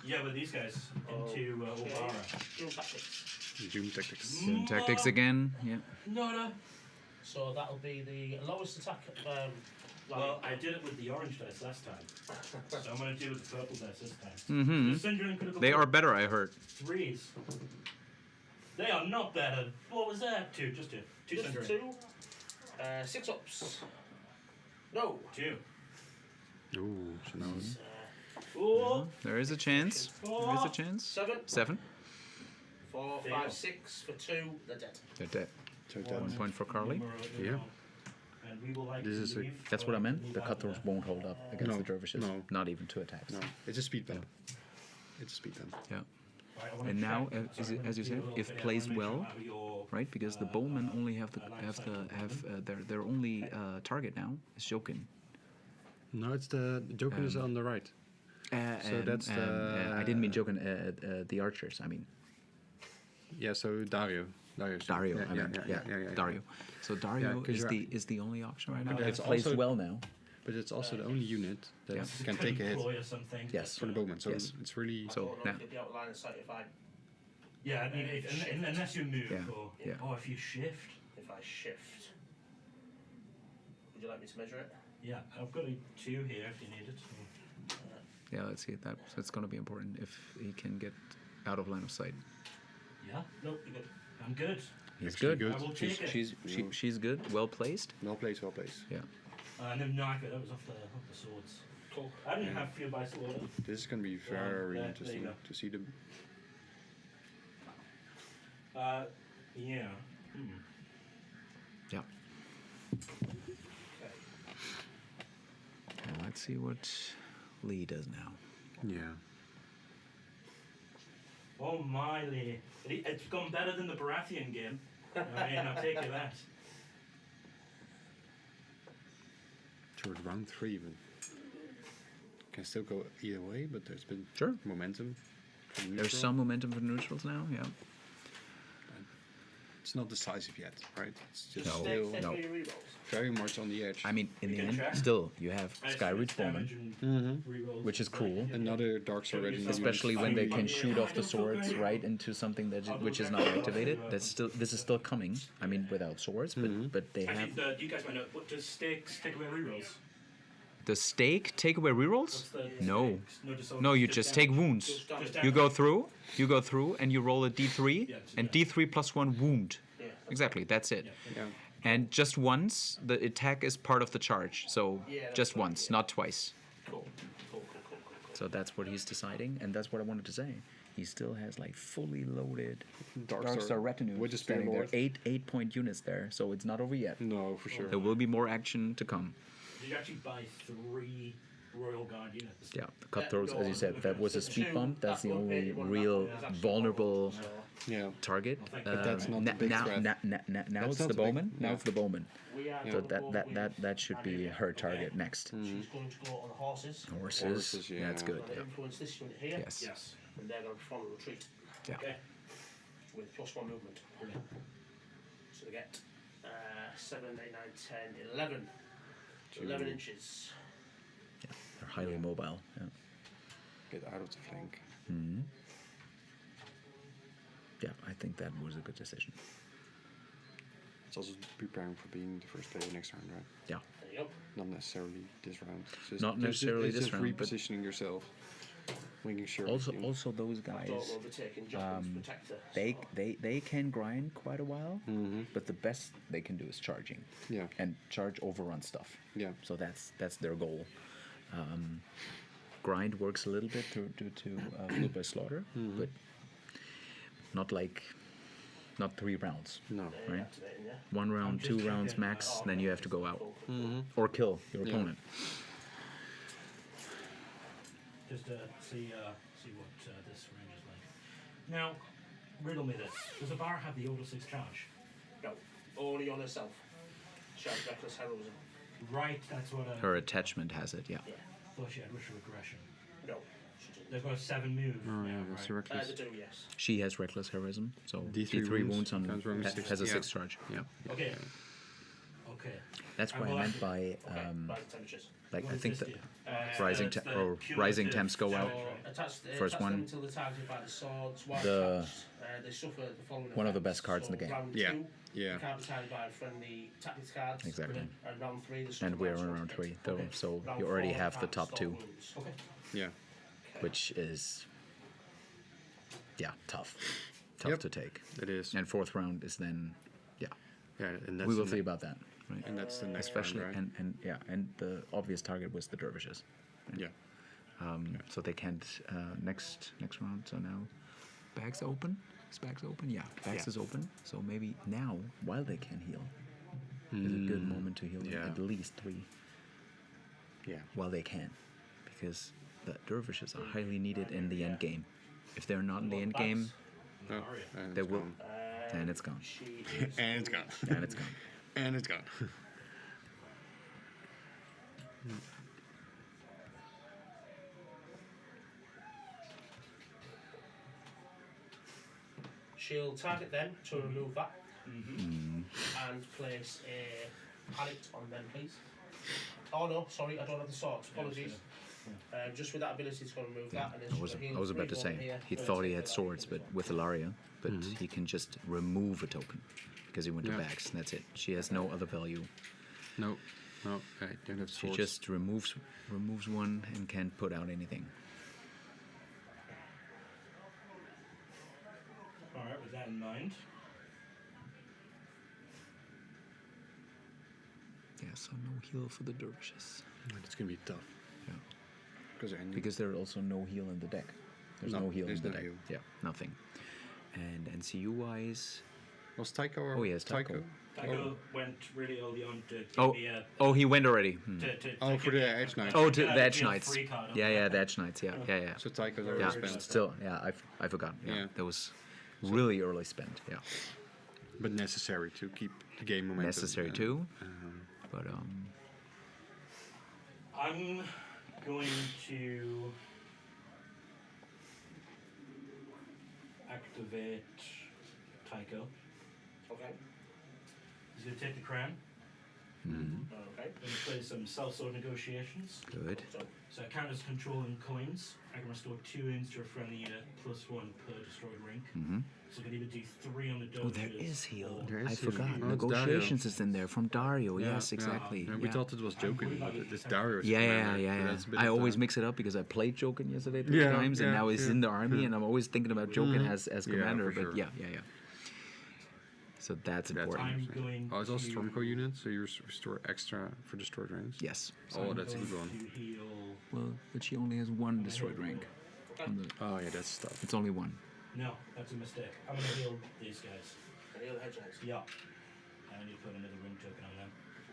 Yeah, with these guys into Obara. Dual tactics. Doom tactics. Doing tactics again. Yeah. Nada. So that'll be the lowest attack. Well, I did it with the orange dice last time, so I'm going to do it with the purple dice this time. Mm-hmm. The Syndrome and critical They blow. are better, I heard. 3s. They are not better. What was that? 2, just 2. 2 just Syndrome. 2. 6 ups. No. 2. Ooh, so now Oh, There is a chance. There is a chance. 7. 7. 4, There you 5, go. 6 for 2. They're dead. They're dead. so 1 point for Carly. Yeah. And we will like This is a- leave, That's what I meant. leave The out cutthroats won't hold up against No, the dervishes. no. Not even 2 attacks. No, it's a speed bump. It's a speed bump. Yeah. Right, I wanna And now, check- as sorry, you- I'm as you gonna said, do a little if bit. I plays wanna make sure well, that your, Right, because the bowmen only have their only target now is Jokin. No, it's the Joker is on the right. So that's the- I didn't mean Jokin. The archers. I mean Yeah, so Dario. Dario. Yeah, I mean, yeah. Dario. So Dario 'cause is the only option right now. But It that's plays also- well now. But it's also the only unit that Yeah. can take a hit deploy or something. Yes. for the bowman. So Yes. it's really. So I don't know now, if you'll be out of line of sight if I Yeah, I mean, unless you move Yeah, or yeah. if you shift. shift. Would you like me to measure it? Yeah, I've got a 2 here if you need it. yeah, let's see. That's going to be important if he can get out of line of sight. Yeah, Nope, you're good. I'm good. He's Actually good. I will take it. She's good. Well placed. Well placed, well placed. Yeah. No, that was off the swords. Cool. I didn't have field by sword. This is going to be Well, very there you interesting go. to see the. Yeah. Yeah. Now let's see what Lee does now. Yeah. Oh my, Lee. It's gone better than the Baratheon game. I mean, I'll take you that. Towards round 3, but can still go either way. But there's been Sure. momentum. from There's neutral. some momentum for neutrals now. Yeah. It's not decisive yet, right? It's just No. still No. very much on the edge. I mean, in You the can end, check. still you have I Sky assume Reach it's damage Bowman, and Mm-hmm. rerolls. which is cool. Another Dark Sword Ready. Especially when they can shoot off the swords right into something which is not activated. This is still coming. I mean, without swords, but they I have think you guys might know. What does stick away rerolls? the stake take away rerolls. What's the No, just no, you just take wounds. Just You go through, and you roll a d3, Yeah, and yeah. d3 plus 1 wound. Yeah. Exactly, that's it. Yeah. And just once, the attack is part of the charge. So Yeah, that's just right, once, yeah. not twice. Cool. So that's what he's deciding, and that's what I wanted to say. He still has like fully loaded Dark Star retinue with the Spear standing there. Lord. 8-point units there, so it's not over yet. No, for sure. There will be more action to come. Did you actually buy 3 Royal Guard units. Yeah, the cutthroats, as you said, that was a speed Two, bump. That's the that only located one, real that one is actually vulnerable so Yeah. target. But that's not the big now, threat. now That's it's not the the big- bowman. Now yeah. it's the bowman. we are So going to go with that should be Amelia. her target next. She's going to go on the horses. Horses. Horses, yeah. That's good. Going to Yeah. influence this unit here. Yes. Yes. And they're going to perform a retreat. Yeah. Okay. With +1 movement. Brilliant. So they get 7, 8, 9, 10, 11. 11 inches. Yeah. They're highly mobile. Yeah. Get out of the flank. Hmm. Yeah, I think that was a good decision. It's also preparing for being the first player next round, right? Yeah. There you go. Not necessarily this round. It's just, Not necessarily it's this just round, but- repositioning yourself, making sure. Also, you- also those I guys, don't know the taking Jockey's protector. they can grind quite a while, Mhm. but the best they can do is charging. Yeah. And charge overrun stuff. Yeah. So that's their goal. Grind works a little bit to food by slaughter, but not 3 rounds. No. Right. Activating, yeah. 1 round, just 2 rounds checking. max, then you have to go out Mm-hmm. or kill your Yeah. opponent. Just to see what this range is like. Now, riddle me this. Does a bar have the Order 6 charge? No. Only on herself. She has reckless heroism. Right, that's what I Her attachment has it. Yeah. Yeah. thought she had Wish of Aggression. No. She doesn't. They've got a 7 move. Oh yeah, now, that's right? reckless. They do, yes. She has reckless heroism, so D3 D3 wounds wounds, on comes from six, has a yeah. 6 charge. Yeah. Okay. Okay. That's what I Well, meant by Okay. Rising temperatures. like What I does think this that do? rising It's te- the or cumulative rising temps go out. damage, So, right? attach, First attach one. them until they're targeted by the swords. While The- attached, they suffer the following one of the effects. best cards in the So game. Round Yeah. 2, Yeah. you can't be targeted by friendly tactics cards. Exactly. And round 3, the And we're in swords. round 3, Okay. so Round you already 4, have the can't top stop 2, wounds. Okay. Yeah. which is tough Yep. to take. It is. And 4th round is then Yeah. And that's we will the see ne- about that, right? And that's the next Especially round, right? and the obvious target was the dervishes. Yeah. So they can't next round. So now bags open. Is bags open? Yeah, bags Yeah. is open. So maybe now while they can heal is a good moment to heal them, yeah. at least 3 Yeah. while they can, because the dervishes are highly needed in the end game. If they're not in the end game, Oh, and they it's will, gone. and it's gone, She is And it's gone. and it's gone. And it's gone. She'll target them to remove that and place a panic on them, please. Oh no, sorry, I don't have the swords. Apologies. Just with that ability, it's going to remove that. And then I she's was gonna heal about to 3 say over here. he thought he had swords, but with Ilaria, but he can just remove a token because he went to Yeah. bags. And that's it. She has no other value. No. No. I don't have She swords. just removes one and can't put out anything. Alright, with that in mind. Yeah, so no heal for the dervishes. It's gonna be tough. Yeah. Because Because there's also no heal in the deck. There's No, no heal in there's the no deck. heal. Yeah, nothing. And NCU wise, was Tycho or Oh, yes, Tycho. Tycho went really early on to give oh, me a. oh, he went already. Oh, for the Edge Knight. Oh, to Yeah, the Edge give me a Knights. free card on Yeah, that. yeah, the Edge Knights. Yeah, yeah, yeah. So Tycho's already Yeah, spent. still, yeah, I forgot. Yeah, Yeah. that was really early spent. Yeah, But necessary to keep the game momentum. necessary too. But I'm going to activate Tycho. Okay. He's going to take the crown. Okay. Going to play some self-sword negotiations. good. So I count as controlling coins. I can restore 2 wounds to a friendly unit plus 1 per destroyed rank. So I can either do 3 on the Oh, doges. there is heal. There I is heal. forgot. Oh, it's Negotiations is in there from Dario. Yes, Yeah. exactly. Yeah, Yeah, we thought it was Jokin, but it's Dario's yeah, commander, so yeah. that's a bit I of always time. mix it up because I played Jokin yesterday 3 Yeah, times, and yeah, now he's yeah, in the army, and I'm always thinking about Jokin as Yeah, commander. for But sure. yeah. So that's That's important. I'm going Oh, it's also to Stormco unit, so you restore extra for destroyed ranks. Yes. Oh, that's a going good one. to heal. Well, but she only has 1 destroyed rank. On the, Oh yeah, that's tough. it's only 1. No, that's a mistake. I'm going to heal these guys. And heal the hedgehogs. Yeah. And I need to put another rune token on them.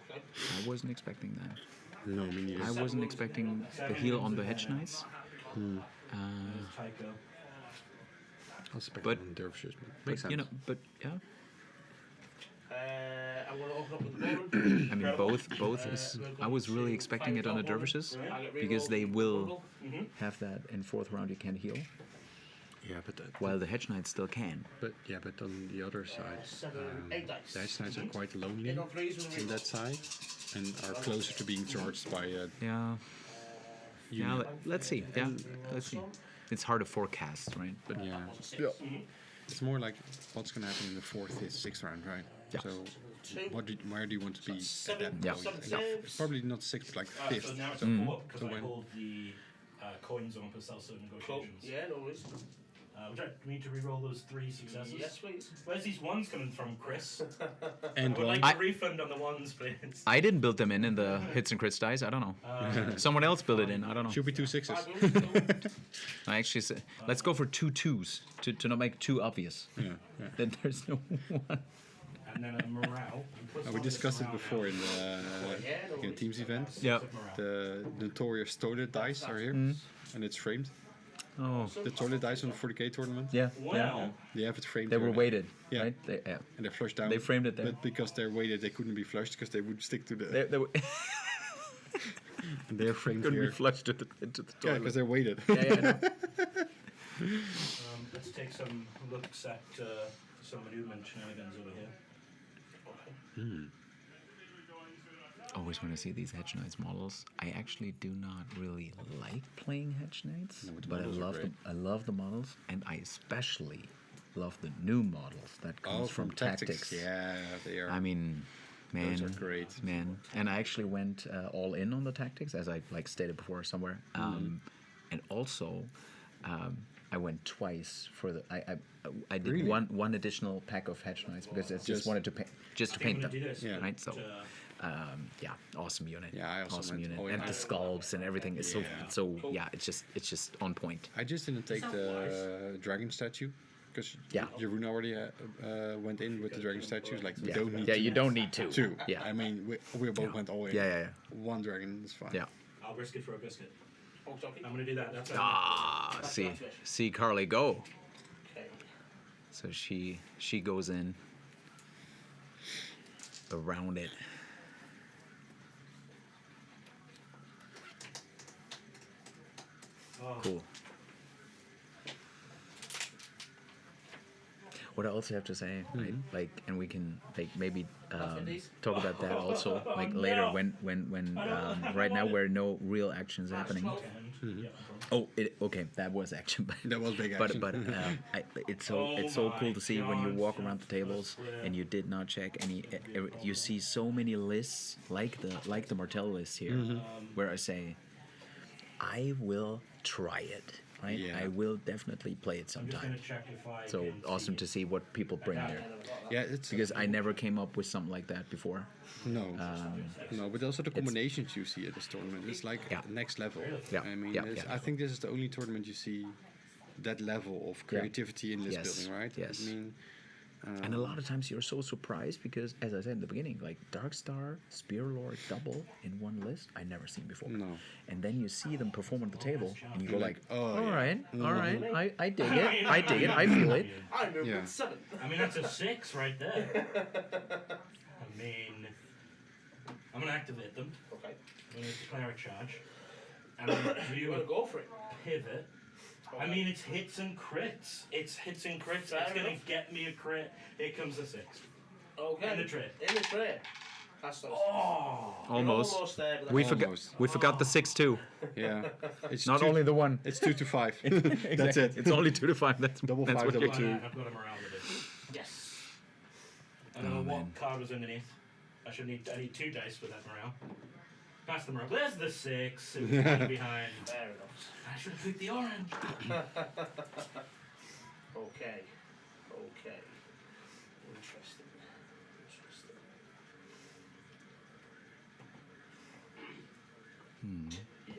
Okay. I wasn't expecting that. No, me neither. I wasn't expecting the heal on the hedge knights. Tycho. I was expecting But- on dervishes, but But makes sense. you know, but yeah, I'm going to open up with the bowman. I mean both is. I was really expecting it on the dervishes because they will have that in fourth round. You can heal, Yeah, but while the hedge knights still can. but on the other side, 7, 8 dice. the Hedge Knights are quite lonely Hit on threes with in that side, and are closer to being charged by Yeah, yeah. unit. Let's see. Yeah, let's see. It's hard to forecast, right? But Yeah. It's more like what's going to happen in the fourth, fifth, sixth round, right? Yeah. So, where do you want to be at Seven- that Yeah. point? seven It's saves. probably not sixth, but like fifth. So now it's a 4 because So I when- hold the coins on for self-serve Cool. negotiations. Yeah, no worries. Would you like me to re-roll those 3 successes? Yes, please. Where's these ones coming from, Chris? And I would one. like a refund on the ones, please. I didn't build them in the hits and crits dice. I don't know. Someone else built it in. I don't know. Should be 2 sixes. 5 wounds, cool. I actually said, let's go for 2 twos to not make too obvious Yeah, yeah. that there's no one. And then a morale. We discussed it before in the Yeah, no Teams event. Yeah. The notorious toilet dice are here, and it's framed. Oh, The toilet dice on the 40k tournament. yeah. Wow. Yeah. They have it framed. They were here, weighted, Yeah. right? Yeah. and they're flushed down. They framed it there. But because they're weighted, they couldn't be flushed because they would stick to the. They were And they're framed couldn't here. be flushed into the Yeah, toilet. because they're weighted. Yeah, I know. Let's take some looks at some movement shenanigans over here. Always when I see these hedge knights models, I actually do not really like playing hedge knights, No, but the but I models are love great. them. I love the models, and I especially love the new models that comes Oh, from Tactics. Yeah, they are. I mean, man, Those are great. man. And I actually went all in on the Tactics, as I like stated before somewhere. And also, I went twice for the. I did Really? one additional pack of hedge knights because I just Just- wanted to paint I'm them. gonna do this. Yeah. Right, so yeah, awesome unit. Yeah, I also awesome went unit, all and in. the sculpts and everything is Yeah. so yeah. It's just on point. I just didn't take the dragon statue because Yeah. Jeroen already went in with the dragon statues. Like we Yeah, don't need yeah, to you don't need to. two. Yeah, I mean we both went all in. Yeah, yeah, yeah. One dragon is fine. yeah. I'll risk it for a biscuit. Okey-dokey. I'm gonna do that. That's Ah, see Carly go. Okay. So she goes in around it. Oh. Cool. What I also have to say, right, like, and we can like maybe talk about that also, like later when right now where no real action's happening. Yeah. Oh, okay, that was action, but That was big but action. it's so Oh cool to see when you my walk God, around the tables that's and you did not check any. You see so many lists like the Martell list here, where I say, I will try it. Right, Yeah. I will definitely play it I'm just sometime. gonna check if I So can awesome see to see what people bring there, Yeah, it's because I never came up with something like that before. no, no, but also the combinations you see at this tournament. It's like Yeah. next level. Yeah, I mean, yeah, it's- yeah. I think this is the only tournament you see that level of creativity in list Yes, building, right? yes. I mean, And a lot of times you're so surprised because, as I said in the beginning, like Darkstar, Spearlord double in one list, I never seen before. No. And then you see them perform on the table, and you go like, oh, all yeah. right, I dig it, I dig it, I feel it. I moved Yeah. with 7. I mean, that's a 6 right there. I mean, I'm gonna activate them. Okay. I'm gonna declare a charge. And I'm gonna You're do gonna a go for it. pivot. I mean, it's hits and crits. It's hits and crits. Fair It's gonna enough. get me a crit. Here comes the 6. Okay. In the tray. In the tray. That's not. Oh! You're Almost. almost there. But We that's forgot. Almost. We forgot the 6-2. Yeah, it's Not two- only the one. it's 2 to 5. That's it. It's only 2 to 5. That's Double that's five, what double you're- two. I've got a morale with it. Yes. I don't know Oh, what man. card was underneath. I need 2 dice with that morale. Pass the morale. There's the 6. It was hiding behind. Fair enough. I should have picked the orange. Okay. Okay. Interesting. Interesting.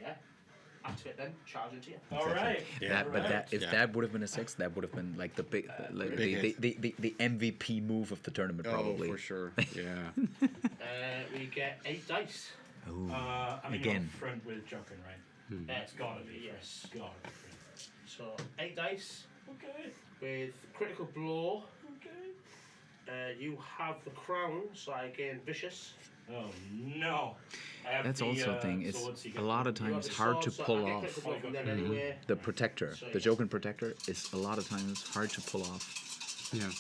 Yeah. Activate then. Charge into you. All right. That, but that if Yeah. that would have been a 6, that would have been like the big, like big the MVP move of the tournament, probably. Oh, for sure. Yeah. We get 8 dice. Oh, I mean, again. you're front with Jokin, right? It's gotta be. Yes. Gotta be front. So 8 dice Okay. with critical blow. Okay. You have the crown, so I gain vicious. Oh no. I have That's the, also a thing. It's swords you a get. lot of You have times the hard to sword, so pull I get off. critical blow from them anyway. The protector, So the yes. Jokin protector, is a lot of times hard to pull off. Yeah.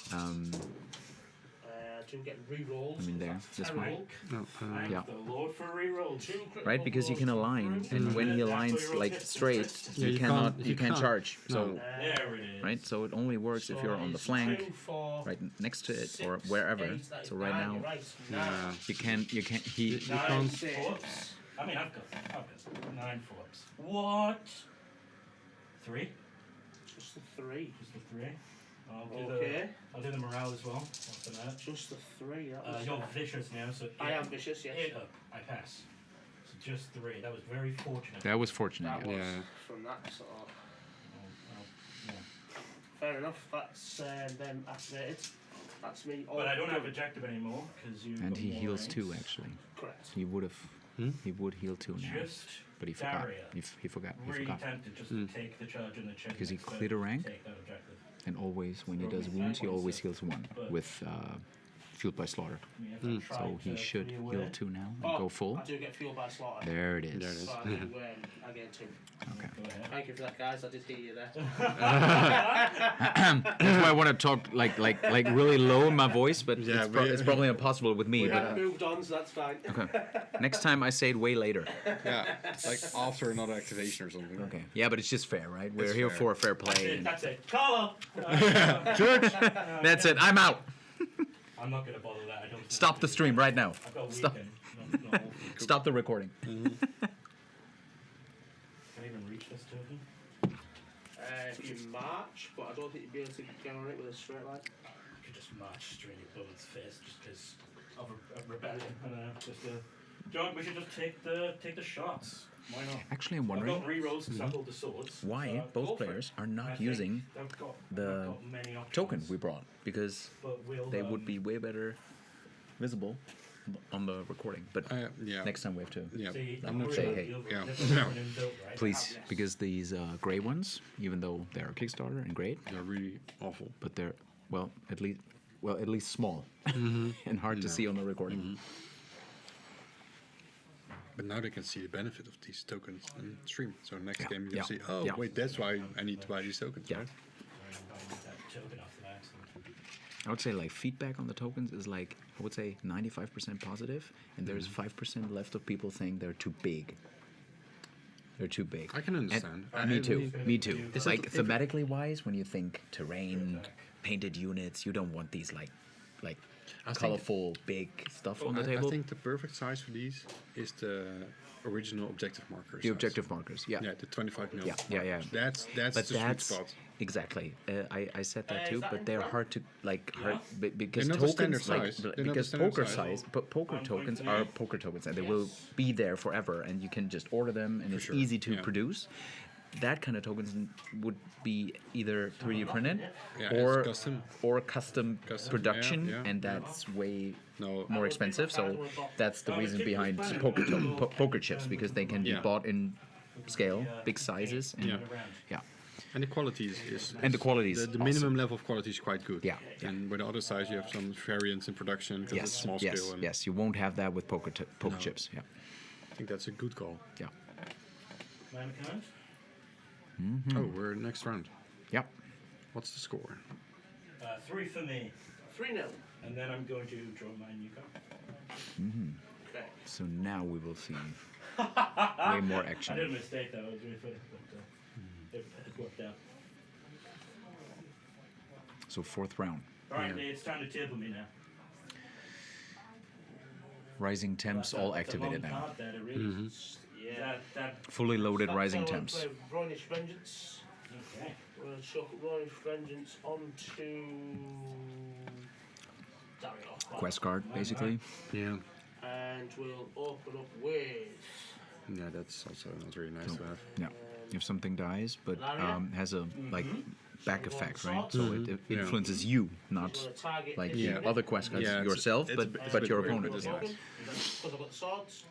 Do get re-rolls. I mean, there, this one. Terrible. No, Thank Yeah. the Lord for rerolls. 2 critical Right, because you can blows align, through. and when he That's aligns what like you're straight, Yeah, you you cannot, can't- you you can't can't. charge. So, No. There it is. right, so it only works if you're on the it's flank, 2 for right next to it, or 6, wherever. 8, that is So right 9, now, you're right. Yeah. you can't, he, You 9 can't- foot-ups. I mean, I've got 9 foot-ups. What? 3? Just the 3. Just the 3. Okay. I'll do the morale as well. After that. Just the 3. That was You're vicious now, so I am vicious, yes. 8 up. I pass. So just 3. That was very fortunate. that was fortunate. That Yeah. was Yeah. from that sort of. Yeah. Fair enough. That's them activated. That's me. But I don't have done. objective anymore because you. And he heals too, actually. Correct. He would have, he would heal too now, Just but he forgot. barrier. He forgot. He really forgot. tempted just to take the charge in the chin. Because he instead cleared a of rank. Take that objective. And always, when he does wounds, he always heals 1 with Fueled by Slaughter. I mean, if I So tried he to should flee heal away- 2 now and Oh, go full. I do get fueled by slaughter. There it is. There it is. So I do, I get 2. Okay. Go ahead. Thank you for that, guys. I did hear you there. That's why I want to talk like really low in my voice, but Yeah, it's probably impossible with me. We But haven't moved on, so that's fine. okay, next time I say it way later. Yeah. Like after another activation or something. Okay. Yeah, but it's just fair, right? We're It's here fair. for a fair play. and That's it. Carlo! that's it. I'm out. I'm not going to bother that. I don't Stop the stream right now. I've got a Stop. weekend. Not awful. Stop the recording. Can I even reach this token? If you march, but I don't think you'd be able to get on it with a straight line. I could just march straight at Bullet's face just because of a rebellion. John, we should just take the shots. Why not? Actually, I'm I've wondering got rerolls because I hold the swords. why so go both for it. players are I not think using I've got the many options, token we brought, because but we'll, they would be way better visible on the recording. But Yeah. next time we have to. Yeah. See, I'm not we're Say sure. hey. you'll- Yeah. you'll No. put in built, right? Please, because these grey ones, even though they're a Kickstarter and great, They're really awful. but they're at least small and hard to see on the recording. But now they can see the benefit of these tokens and stream. So next Yeah, game you can yeah, see, oh, yeah. wait, that's why I need to buy these tokens, Yeah. right? That token off the max. I would say like feedback on the tokens is like, I would say 95% positive, and there's 5% left of people saying they're too big. They're too big. I can understand. Me too. Me too. Is Like that- if- thematically wise, when you think terrain, painted units, you don't want these like think- colorful big stuff on the I table. think the perfect size for these is the original objective markers. The objective markers, yeah. Yeah, the 25 mil. Yeah, yeah, yeah. That's But the sweet that's spot. exactly. I said that Is too, that but in they're front? hard to because They're not the standard tokens like size. They're not the because standard poker size. size, but poker tokens are poker tokens, and they will be there forever, and you can just order them, and it's sure, easy to yeah. produce. That kind of tokens would be either 3D printed Yeah, or it's custom. custom Custom, production, yeah, yeah. and that's way No, more expensive. So that's the reason behind poker chips, because they can be Yeah. bought in scale, big sizes, and Yeah. yeah. and the quality is And the quality is the minimum level of quality is quite good. Yeah, yeah. And with the other size, you have some variance in production because it's Yes, small yes, scale. And yes. You won't have that with poker No. chips. Yeah, I think that's a good call. yeah, Man account? Oh, we're next round. yeah. What's the score? 3 for me. 3-0. And then I'm going to draw my new card. Okay. So now we will see way more I did a action. mistake though, I was really funny, but it worked out. So 4th round. Alright, it's time to table me now. Rising temps That's all that's a long activated now. card there, it really is. Yeah. That, Fully loaded That's rising how I temps. play Roinish Vengeance. okay. We're going to chuck Roinish Vengeance onto Dario. Quest card, basically. Yeah. And we'll open up with Yeah, that's also not really nice to have. Yeah. If something dies, but has a like back effect, right? So it Yeah. influences you, not we're going to target like this Yeah. unit. other quest cards Yeah, it's- yourself, it's a but bit- it's a but bit your weird, opponent. but it's Yeah. nice. Because I've got the swords.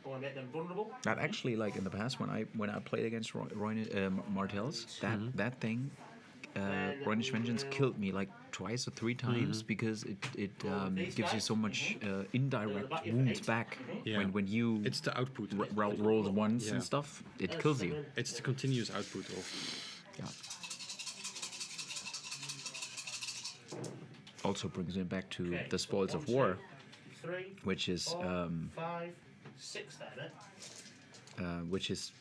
I want to make them vulnerable. That actually, like in the past, when I played against Martells, that thing, Rhenish Vengeance killed me like twice or 3 times because it gives you so much indirect wounds back Yeah. when you It's the output. roll once Yeah. and stuff. It kills you. It's the continuous output of. Yeah. Also brings me back to Okay, the so spoils of 1, 2, war, 3, which is 4, 5, 6 there, then. which is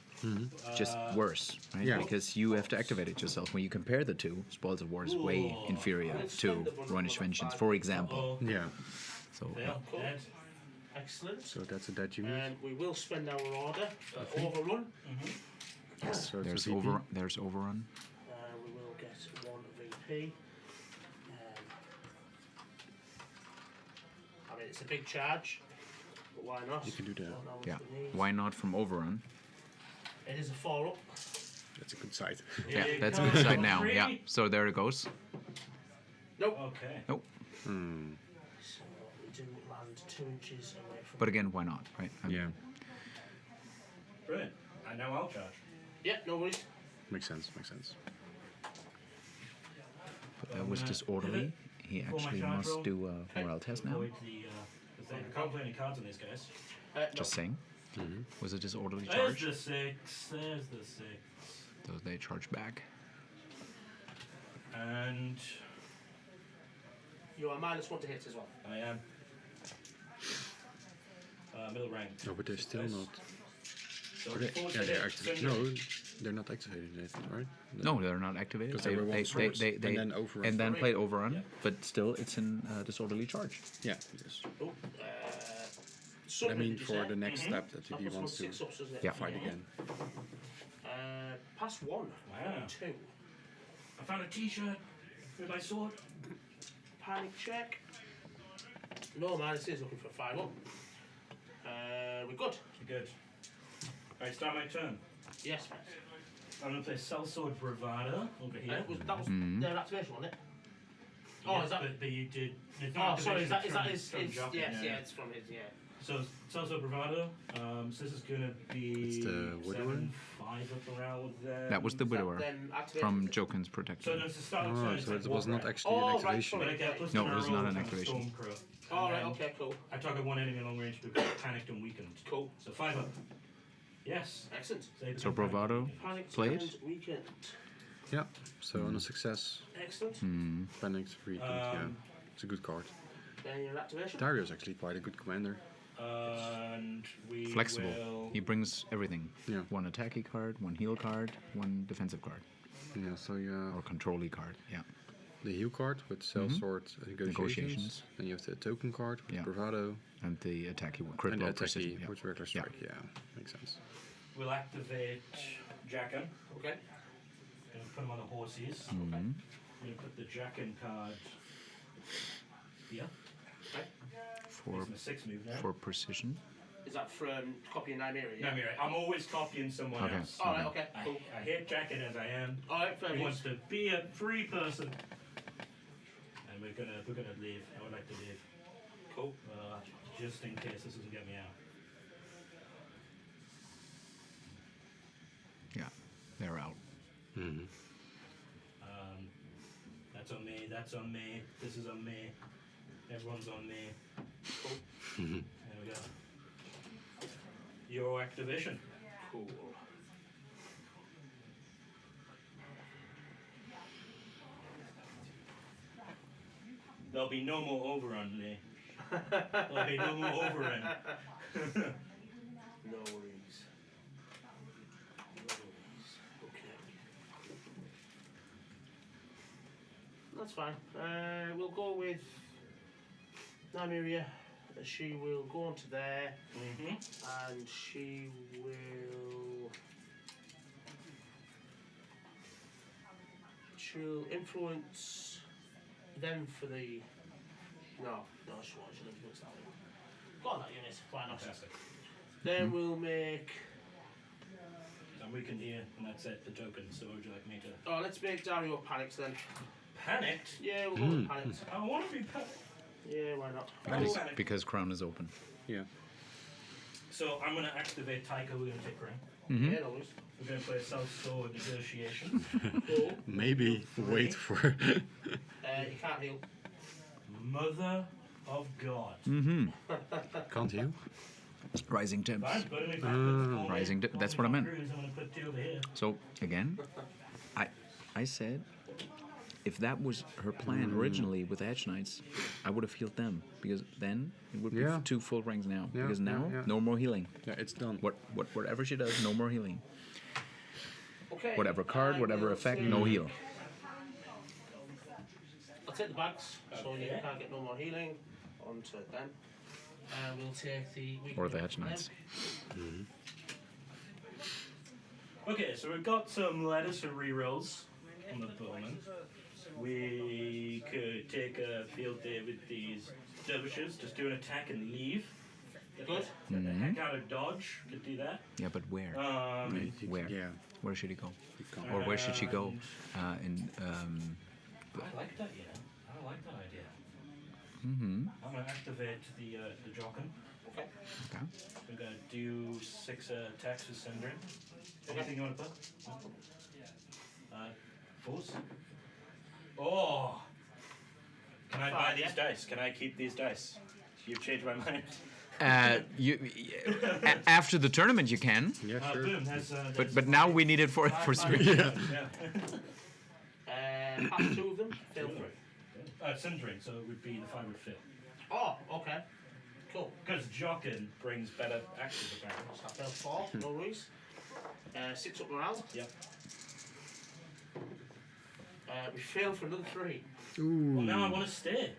just worse, right? Yeah. Because you have to activate it yourself. When you compare the two, Spoils of War is way inferior to Rhenish Vengeance, for example. Yeah. So Fail. Cool. Dead. Excellent. So that's a dead unit. And we will spend our order for overrun. yes, So it's a there's VP. there's overrun. We will get 1 VP. I mean, it's a big charge, but why not? You can do that. Don't know what Yeah. we need. Why not from overrun? It is a 4-up. That's a good site. Yeah, Here that's a comes good side now. three. Yeah. So there it goes. Nope. Okay. Nope. So we do land 2 inches away from. But again, why not? Right? I mean, Yeah. Brilliant. And now I'll charge. Yeah, no worries. Makes sense. Makes sense. But that was disorderly. He Before my actually charge must roll. do a morale test now. Avoid the thing. I can't play any cards on these guys. No. Just saying. Was a disorderly There's charge? the 6. There's the 6. So they charge back. And You are -1 to hit as well. I am middle rank. No, but they're still Nice. not. So Are they, before yeah, we they're hit, activated. send No, they're not activated yet, right? No, they're not activated. Because they were one source, and then overrun. and then Sorry. played overrun, Yeah. but still it's in disorderly charge. Yeah. Yes. Oh, I mean, for the next step that that he was wants to 6 ups, wasn't it? Yeah. fight again. Pass 1. Wow. 2. I found a T-shirt with my sword. Panic check. No, man, it is looking for a 5-up. We're good. Good. Alright, start my turn. Yes, mate. I'm gonna play Sellsword Bravado over here. That was their activation, wasn't it? Oh, Yeah, is that? But you did. It's Oh, not sorry, is that activation, his? it's from Yes, Jockey, yeah, it's from his, yeah. So Sellsword Bravado. So this is gonna be It's the widower? 7-5 up around there. That was the widower Then activation. from Jokin's So protection. there's the start of Oh, turn. so it's it like was not Warcraft. actually Oh, an right, activation. But I get plus No, 2 it was rolls not an and a activation. Stormcrow. All right, And okay, cool. I target 1 enemy long range because panicked and weakened. Cool. So 5 up. Yes. Excellent. Save So the Bravado Panic played. and weekend. Yeah. So on a success, Excellent. panicked weekend. Yeah. It's a good card. Then your activation. Dario's actually quite a good commander. And we Flexible. will. He brings everything. Yeah. 1 attacky card, 1 heal card, 1 defensive card, Yeah. So yeah, or control-y card. Yeah. the heal card with Sellsword negotiations. Negotiations. Then you have the token card with Yeah. Bravado. And the attacky one, crit And the blow attacky precision. Yeah. with regular strike. Yeah. Makes sense. We'll activate Jackin. Okay. Gonna put him on the horses. Mhm. Gonna put the Jackin card here. Okay. For Makes him a 6 move now. for precision. Is that from copying Nymeria? No, Mira, I'm always copying someone Okay. else. All right. Okay. I, Cool. I hate Jackin as I am. All right. Fair He use. wants to be a free person. And we're gonna leave. I would like to leave. Cool. Just in case this doesn't get me out. Yeah. They're out. That's on me, that's on me, this is on me. Everyone's on me. Cool. There we go. Your activation. Cool. There'll be no more overrun, Lee. There'll be no more overrun. No worries. Okay. That's fine. We'll go with Nymeria. She will go onto there and she will. She'll influence them for the. No, she won't. She'll influence that one. Go on that unit. Why not? Fantastic. Then we'll make. I'm weakened here, and that's it, the token. So would you like me to? Oh, let's make Dario panics then. Panicked? Yeah, we'll go with panics. I want to be panicked. Yeah, why not? Because Crown is open. Yeah. So I'm going to activate Taiko. We're going to take Ring. Yeah, no worries. We're going to play South Sword Negotiation. Cool. Maybe wait for. You can't heal. Mother of God. Can't heal. Rising temps. Fine, put him in Rising that's what I meant. I'm going to put 2 over here. So again, I said if that was her plan originally with Edge Knights, I would have healed them because then it would be Yeah. 2 full ranks now. Yeah, Because now yeah. no more healing. Yeah, it's done. Whatever she does, no more healing. Okay. Whatever card, I whatever will effect, take- no heal. I'll take the bags, so you Okay. can't get no more healing onto them. We'll take the... Or the Edge Knights. Okay, so we've got some lettuce and rerolls on the opponent. We could take a field day with these dervishes, just do an attack and leave. Get Good. the heck out of dodge, could do that. Yeah, but where? Where? Yeah. Where should he go? You can't. Or where should she go? I like that, yeah. I like that idea. I'm going to activate the Jochen. Okay. Okay. We're going to do 6 attacks with Sindri. Anything you want to put? Force. Oh! Can I buy these dice? Can I keep these dice? You've changed my mind. After the tournament you can, Yeah, sure. Boom, but now we need it for stream. Yeah. Have 2 of them. Fail 3. Sindri, so it would be the 5 would fit. Oh, okay. Cool. Because Jochen brings better actions apparently. So I failed 4, no worries. 6 up morale. Yep. We failed for another 3. Well, now I want to stay.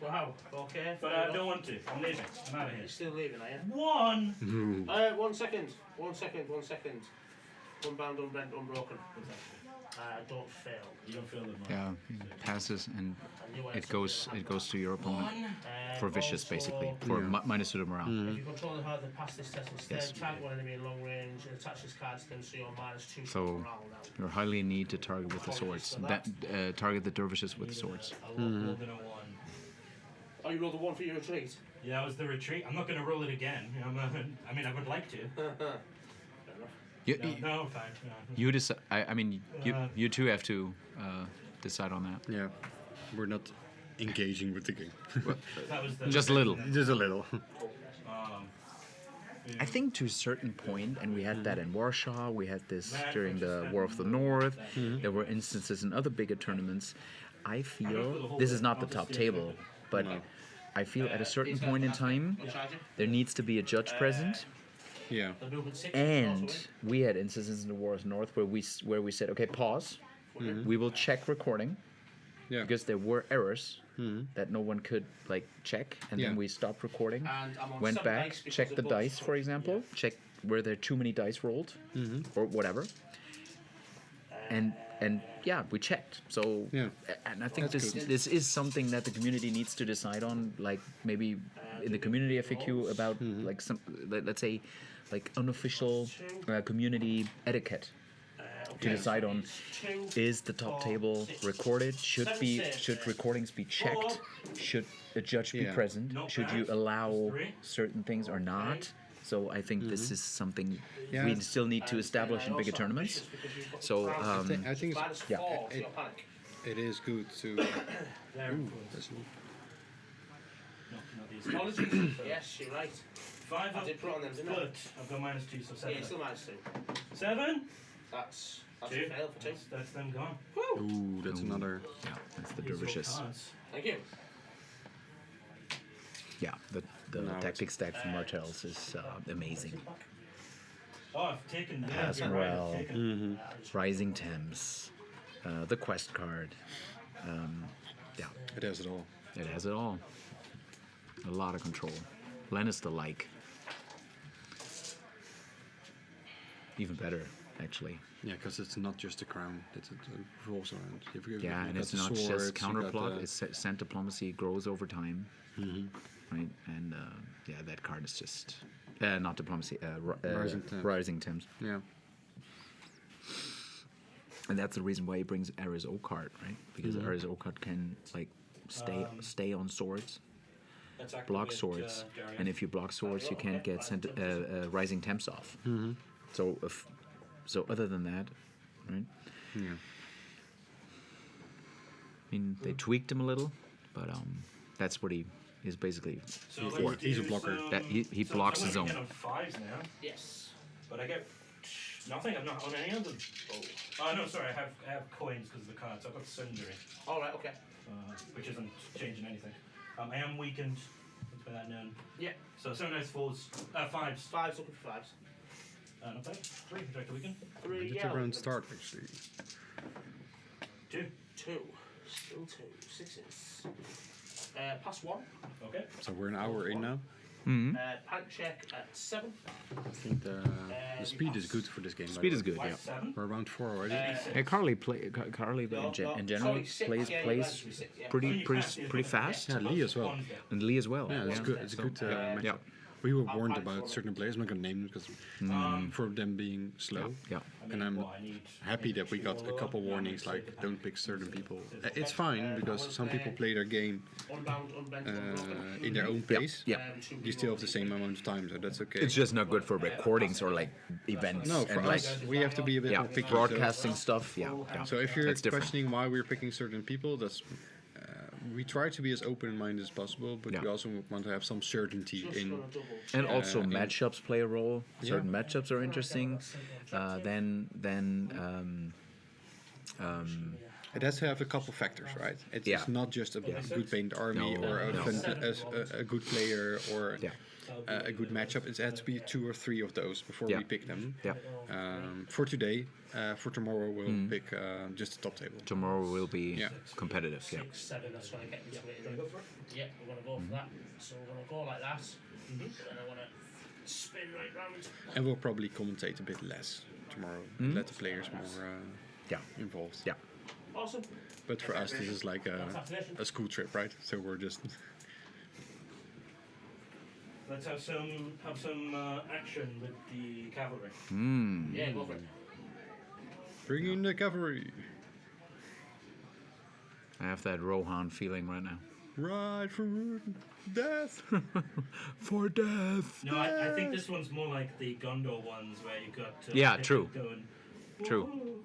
Wow, okay. But I don't want to. I'm leaving. I'm out of here. You're still leaving, are you? 1! 1 second. 1 second, 1 second. Unbound, unbrent, unbroken. Don't fail. You don't feel the money. Yeah, passes and I knew I had it goes to your opponent for vicious also, basically for minus 2 to morale. If you control how they pass this test instead, Yes. target one enemy in long range and attach this card to them so you're minus 2 So morale now. you're highly in need to target with the swords. Target the dervishes with the swords. I rolled more than a 1. Oh, you rolled a 1 for your retreat? Yeah, that was the retreat. I'm not going to roll it again. You know, I mean, I would like to. You, No, fine. No. you decide. I mean, you two have to decide on that. Yeah. We're not engaging with the game. That was the Just a little. Just a little. I think to a certain point, and we had that in Warsaw, we had this during the War of the North, there were instances in other bigger tournaments. I feel, this is not the top table, but I feel at a certain point in time, there needs to be a judge present. Yeah. The movement 6. And we had instances in the War of the North where we said, okay, pause. We will check recording Yeah. because there were errors that no one could like check, and Yeah. then we stopped recording, And I'm on went 7 back, dice because checked of the both dice, for swords. example, checked were there too many dice rolled or whatever, and yeah, we checked. So Yeah. and I think That's good. this is something that the community needs to decide on, like maybe in the community FAQ about like some let's say like unofficial community etiquette to decide on. Is the top table recorded? Should recordings be checked? Should a judge be Yeah. present? Not Should bad. you allow 3. certain things or not? So I think this is something Yeah. we still need to establish in bigger tournaments. So I think it's, Minus yeah. 4 for your panic. it is good to. There it was. That's Not these. Apologies. Yes, you're right. 5 I up, did put on them, didn't I? but I've got minus 2, so 7. Yeah, still minus 2. 7? That's 2. a fail for 2. That's them gone. Ooh, that's another. yeah, that's the These are dervishes. cards. Thank you. Yeah, the Now tactic stack from Martell's is amazing. Oh, I've taken Has you're morale. I've taken, Rising Thames, the quest card. Yeah, It has it all. it has it all. A lot of control. Lannister-like. Even better, actually. Yeah, because it's not just a crown. It revolves around. Yeah, and it's not just counterplot. It's scent diplomacy grows over time, right? And yeah, that card is just not diplomacy. Rising Thames. Rising Thames. Yeah. And that's the reason why he brings Ares Okart, right? Because Ares Okart can like stay on swords. Attack block with, swords, Darius. and if you block swords, you can't get rising temps off. So so other than that, right? Yeah. I mean, they tweaked him a little, but that's what he is basically. So He's- let's he's a do blocker. some- That he so blocks I'm his gonna own. get on 5s now, Yes. but I get nothing. I'm not on any of them. Oh no, sorry. I have coins because of the cards. I've got Sundry, All right. Okay. which isn't changing anything. I am weakened. It's been that known. Yeah. So 7 dice 4s, 5s. 5s, looking for 5s. Not bad. 3 protect the weaken. 3. It's Yeah. a round start actually. 2. 2. Still 2. 6s. Pass 1. Okay. So we're an hour in now. Mm-hmm. Panic check at 7. I think the speed is good for this game. by Speed the is way. good, yeah. White 7. We're around 4 already. Hey, Carly No, in general sorry, 6, plays yeah, plays actually 6, yeah. pretty fast, yeah, Lee as well. and Lee as well. Yeah, it's yeah. good. It's a good matchup. Yeah. We were warned about certain players. I'm not gonna name them because for them being slow. Yeah. And I'm happy that we got a couple warnings like don't pick certain people. It's fine because some people play their game Unbound, unbent, unbroken. in their own pace. Yeah. You still have the same amount of time, so that's okay. It's just not good for recordings or like events. No, for and like us, we have to be a bit yeah, more picky. so- broadcasting stuff. Yeah. yeah. So if you're That's different. questioning why we're picking certain people, that's we try to be as open-minded as possible, but Yeah. we also want to have some certainty Just in. gonna double And check. also in- matchups play a role. Yeah. Certain matchups are interesting. Then It has to have a couple factors, right? It's Yeah. not just a good painted army No, or no. a good player or Yeah. a good matchup. It has to be 2 or 3 of those before Yeah. we pick them. yeah. For today, for tomorrow we'll pick just the top table. Tomorrow will be Yeah. competitive. Yeah. 6, 7, that's going to get me to it. Yeah, we're going to go for that. So we're going to go like that. And then I want to spin right round. And we'll probably commentate a bit less tomorrow. Let the players more Yeah. involved. Yeah. Awesome. But for us, this is like a school trip, right? So we're just Let's have some action with the cavalry. Yeah, go for it. bring in the cavalry. I have that Rohan feeling right now. Ride for death. For death. No, I think this one's more like the Gondor ones where you got. Yeah, Pippin true. Going, True.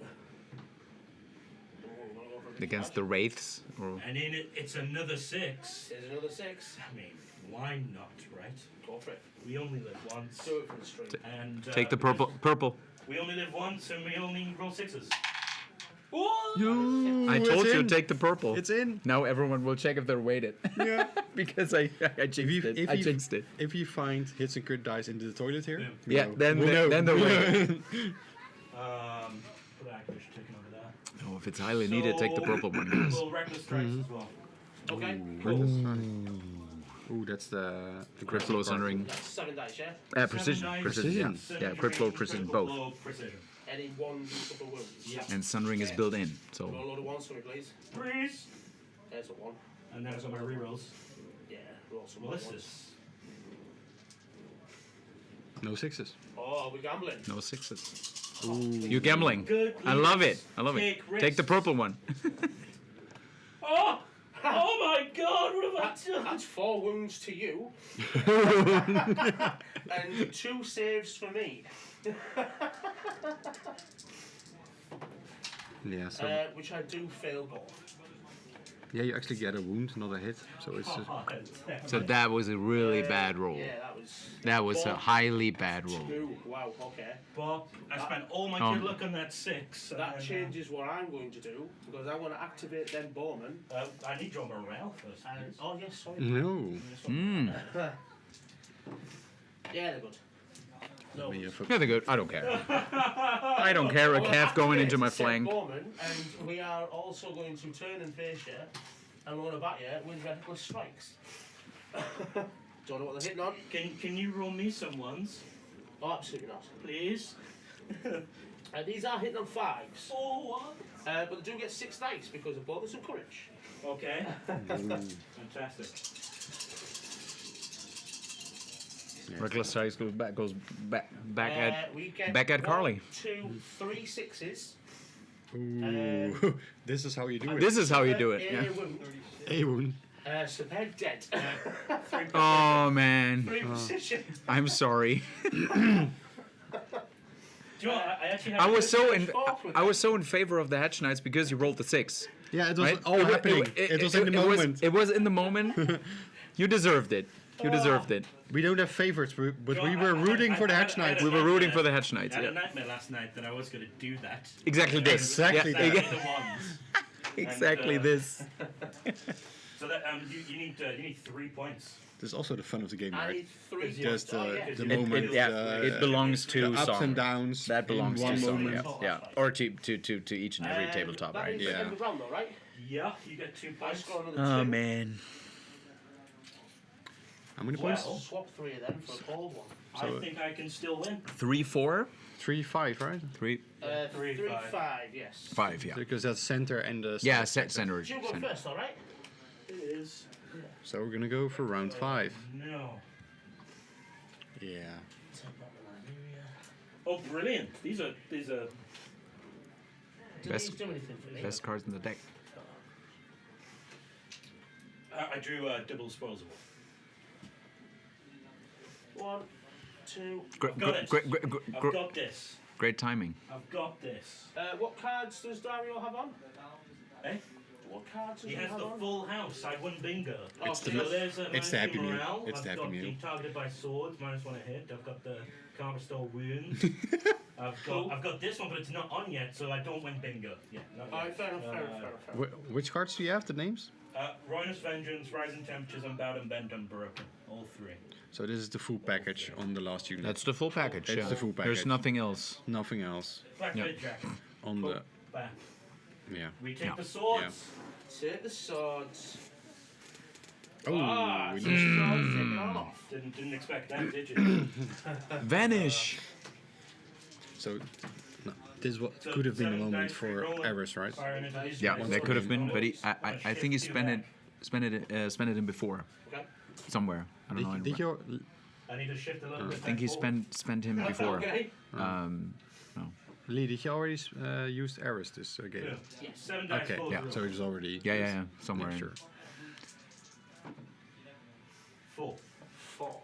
Against the wraiths. Or and in it, it's another 6. There's another 6. I mean, why not, right? Go for it. We only live once. Do it for the string. And take the purple. We only live once, and we only roll 6s. I told you take the purple. It's in. Now everyone will check if they're weighted. Yeah. because I jinxed it. I jinxed it. If you find hits and crit dice into the toilet here, Yeah, we'll then know. they're weighted. Put Actors taking over there. Oh, if it's highly needed, take the purple one, guys. We'll reckless strikes as well. Okay, Ooh, that's the Crit flow sundering. that's 7 dice, yeah? Precision. 7 dice, Precision. Precision. Yeah, crit flow, precision, critical both. blow, precision. Any 1 couple wounds. Yeah. And sundering is built in. So Roll a load of 1s for me, please. Freeze. There's a 1. And then I've got my rerolls. Yeah, roll some more ones. Ballistas. no 6s. Oh, are we gambling? no 6s. Ooh. You're gambling. Good I love it. risks. I love it. Take Take the risks. purple one. Oh! Oh my god, what have I done? That's 4 wounds to you. and 2 saves for me. Yeah. So Which I do fail both. yeah, you actually get a wound, not a hit. So it's just, So that was a really bad roll. Yeah, that was. That was a highly bad roll. 2. Wow, okay. But I spent all my good luck on that 6. So that changes what I'm going to do, because I want to activate them bowmen. I need your morale first. And, please. oh, yes, sorry. no. Yeah, they're good. No. We have a- Yeah, they're good. I don't care. I don't care. A calf going into my flank. Bowman, and we are also going to turn and face you, and we're going to bat you with reckless strikes. Don't know what they're hitting on. Can you roll me some ones, Oh, absolutely not. please? These are hitting on 5s, Oh, what? but they do get 6 dice because of bonus and courage. Okay. Fantastic. Reckless strikes goes back at we get back at 1, Carly. 2, 3 6s. Ooh. This is how you do it. This is how you do it. A Yeah. wound, A wound. So they're dead. Oh man, Three position. I'm sorry. Do you know what? I actually have I was so in favor of the Hedge Knights because you rolled the 6. Yeah, it was Right? all happening. It was in the moment. It was in the moment. You deserved it. You deserved it. We don't have favorites, but No, we were rooting for the Hedge Knights. We were rooting for the Hedge Knights. I had Yeah. a nightmare last night that I was going to do that. Exactly this. Exactly Yeah, that. The ones. Exactly And, this. So that you need 3 points. There's also the fun of the game, I right? need 3 Just points. Oh, yeah. the It- moment. It belongs to the ups song. and downs. That belongs in to one song. moment. Yeah. Or to each and every tabletop, That right? means Yeah. end of round though, right? Yeah, you get 2 I points. score another 2. man. How many points? Well, Swap 3 of them for a cold one. I think I can still win. 3-4. 3-5, right? 3-5. 3-5, yes. Yeah. Because that's center and the. Yeah. Center. You go first, all right? It is. So we're gonna go for round 5. No. Yeah. Oh, brilliant! These are. Didn't Best- these do anything for me? Best cards in the deck. I drew double disposable. 1, 2. I've got it. I've got this. Great timing. I've got this. What cards does Dario have on? Eh? What cards does He he has have the on? full house. I won bingo. It's the- So there's it's the Happy Meal. morale. It's the I've Happy got Meal. the targeted by swords, -1 a hit. I've got the Carvalho wound. I've got this one, but it's not on yet, so I don't win bingo. Yeah. Not Alright, yet. fair enough, fair enough, fair enough. Which cards do you have? The names? Ruinous Vengeance, Rising Temperatures, Unbowed and Bent Unbroken. All 3. So this is the full package on the last unit. That's the full package. It's yeah. the full There's package. nothing else. Nothing else Black Yeah. Red Jacket. on the. Back. Yeah. We take Yeah. the swords. Take the swords. Oh, Ah, we so lost. the swords taken off. Didn't expect that, did you? Vanish. So no, this what So could have been a 7 moment dice, free for roll, Eris, right? firing into these Yeah, guys. that could have been, but I think he Shift spent it in before Okay. somewhere. I don't know. Did you? I need to shift a little bit. I think he back forward. spent him before. Okay. No. Lee, did you already use Eris this game? Yeah. Yes. 7 dice. Okay, full yeah. roll. So it was already. Yeah. Somewhere. Sure. 4. 4.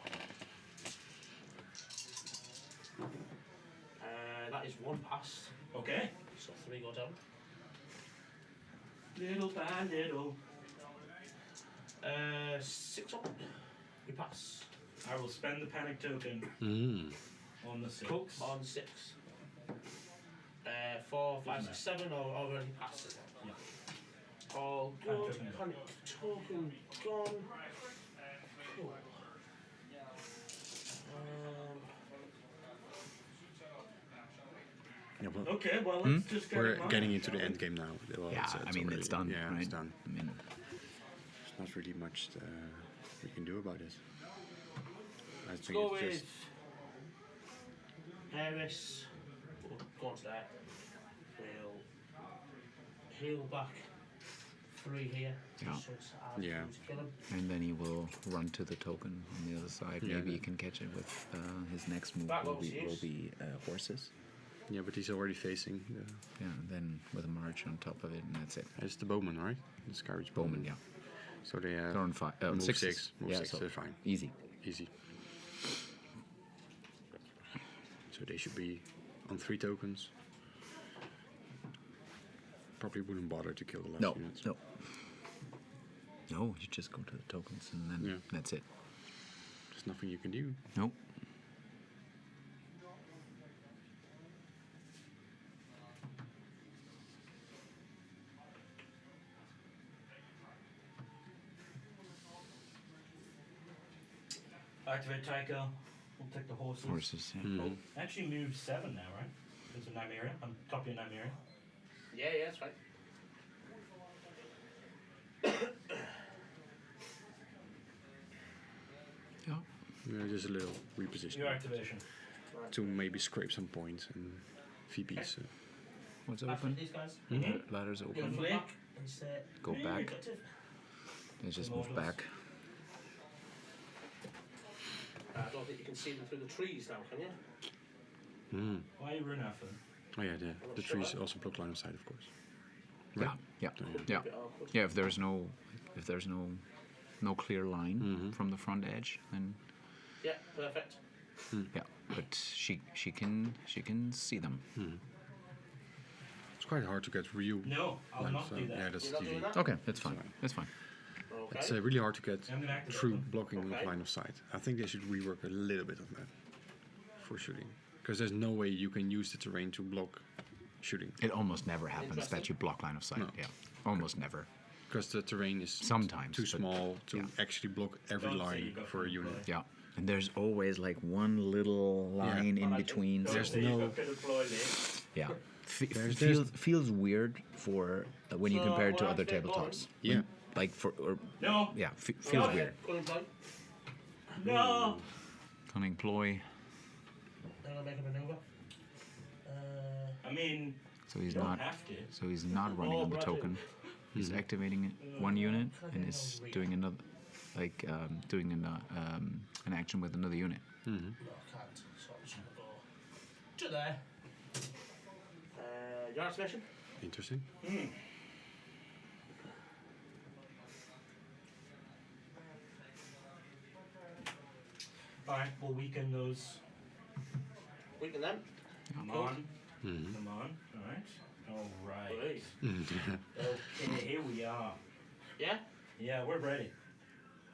That is 1 pass. Okay. So 3 go down. Little by little. 6 up. We pass. I will spend the panic token on the 6. Cook on 6. 4, 5, 6, 7 or already passed. Yeah. All Panic good. token. Panic token gone. Cool. Yeah, well, Okay, well, let's just get we're it getting into the end game now. Well, Yeah, I mean already- it's done. Yeah, right? it's done. I mean, There's not really much we can do about it. I Let's think go it's with just Harris. We'll go on to that. We'll heal back 3 here. Yeah. So it's hard Yeah. to kill him. and then he will run to the token on the other side. Yeah, Maybe he then- can catch it with his next move. That Will looks be used. horses. yeah, but he's already facing. Yeah, and then with a march on top of it, and that's it. It's the bowman, right? The Scourge Bowman, yeah. So they have They're on 5. move 6. 6. Move Yeah, 6. so They're fine. easy. Easy. So they should be on 3 tokens. Probably wouldn't bother to kill the last No, units. no. No, you just go to the tokens and then Yeah. that's it. There's nothing you can do. Nope. Activate Tycho. We'll take the horses. Horses, yeah. Oh, actually move 7 now, right? There's a Nymeria. I'm copying Nymeria. Yeah, that's right. Yeah. Yeah, just a little reposition Your activation. to maybe scrape some points and VPs. What's After open? these guys. Ladder's Go open. Flick. back and say, Go back. negative. They just move back. I don't think you can see them through the trees now, can you? Why you run after them? Oh yeah, the trees also block line of sight, of course. Yeah, yeah, yeah. A bit awkward. Yeah, if there's no no clear line from the front edge, then Yeah, perfect. yeah. But she can see them. It's quite hard to get real No, I'll lines. not do that. Yeah, that's You're not TV. doing that? Okay, that's fine. That's fine. Okay. It's really hard to get I'm gonna activate true them. blocking Okay. of line of sight. I think they should rework a little bit on that for shooting, because there's no way you can use the terrain to block shooting, It almost never happens that Interesting. you block line of sight. No. Yeah, almost never. because the terrain is Sometimes, too but- small to yeah. actually block every Don't say line you got for a free unit. play. Yeah, and there's always like one little line in between. Don't There's say you no- got to deploy this. Yeah, There's- feels weird for when you So, compare it to what other else they tabletops. Yeah. Like for or No, yeah, feels Okay. weird. Cunning ploy. no. Cunning ploy. I'm gonna make a maneuver. I mean, So you he's don't not. have to. So he's not running on the token. He's activating one unit and is doing another, like doing an action with another unit. No, I can't. So I'm just gonna go to there. Your activation? Interesting. Alright, we'll weaken those. Weaken them. Come Cool. on. Come on. Alright. Great. Okay, here we are. Yeah? Yeah, we're ready.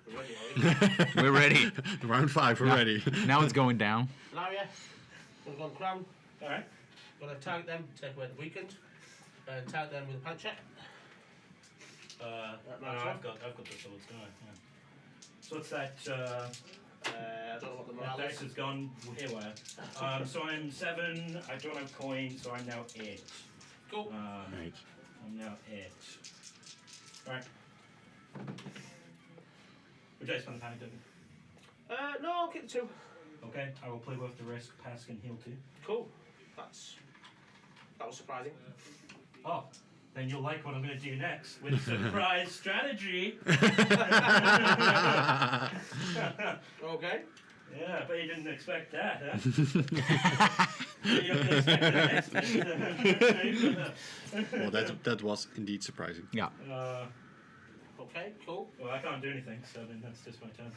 We're ready, are we? We're ready. Round 5 already. Now it's going down. Now, yeah. We're going to crown. Alright. Gonna target them, take away the weakened, and target them with a panic check. No, nice I've got the swords, don't I? Yeah. So what's that? I don't know what the That morale dice is. has gone haywire. So I'm 7. I don't have coins, so I'm now 8. Cool. Right. I'm now 8. Alright. Would you guys spend the panic token? No, I'll keep the 2. Okay, I will play both the risk, pass, and heal 2. Cool. That was surprising. Oh, then you'll like what I'm going to do next with surprise strategy. Okay. Yeah, but you didn't expect that, huh? You didn't expect that next. Well, that was indeed surprising. Yeah. Okay, cool. Well, I can't do anything, so then that's just my turn.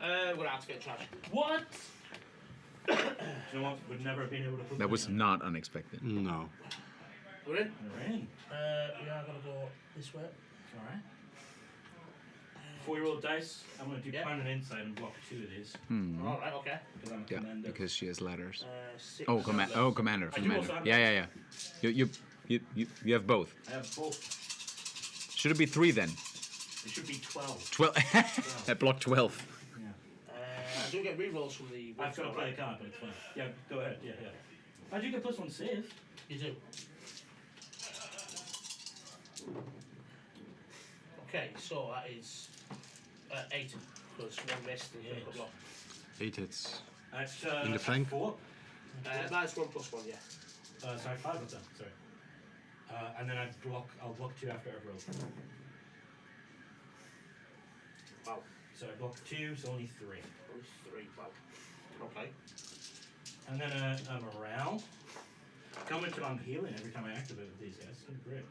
We're gonna activate charge. What? Do you know what? Would never have been able to put That was in. not unexpected. No. We're in. We're in. We are gonna go this way. Alright. 4-year-old dice. I'm going to do Yeah. plan and insight and block 2 of these. Alright, okay. Because I'm a Yeah, commander. because she has ladders. 6. Oh, commander. I do also have Yeah. You have both. I have both. Should it be 3 then? It should be 12. 12. At block 12. Yeah. I do get rerolls from the. I've got to play a card, but it's fine. Yeah, go ahead. Yeah. I do get +1 save. You do. Okay, so that is 8 plus 1 missed and Yes. a block. 8 hits. At, In the flank? 4. That's 1 plus 1, yeah. Sorry, 5 of them. Sorry. And then I'll block 2 after every roll. Wow. So I block 2, so only 3. Only 3, wow. Okay. And then a morale. Come until I'm healing every time I activate with these guys. It's gonna be great.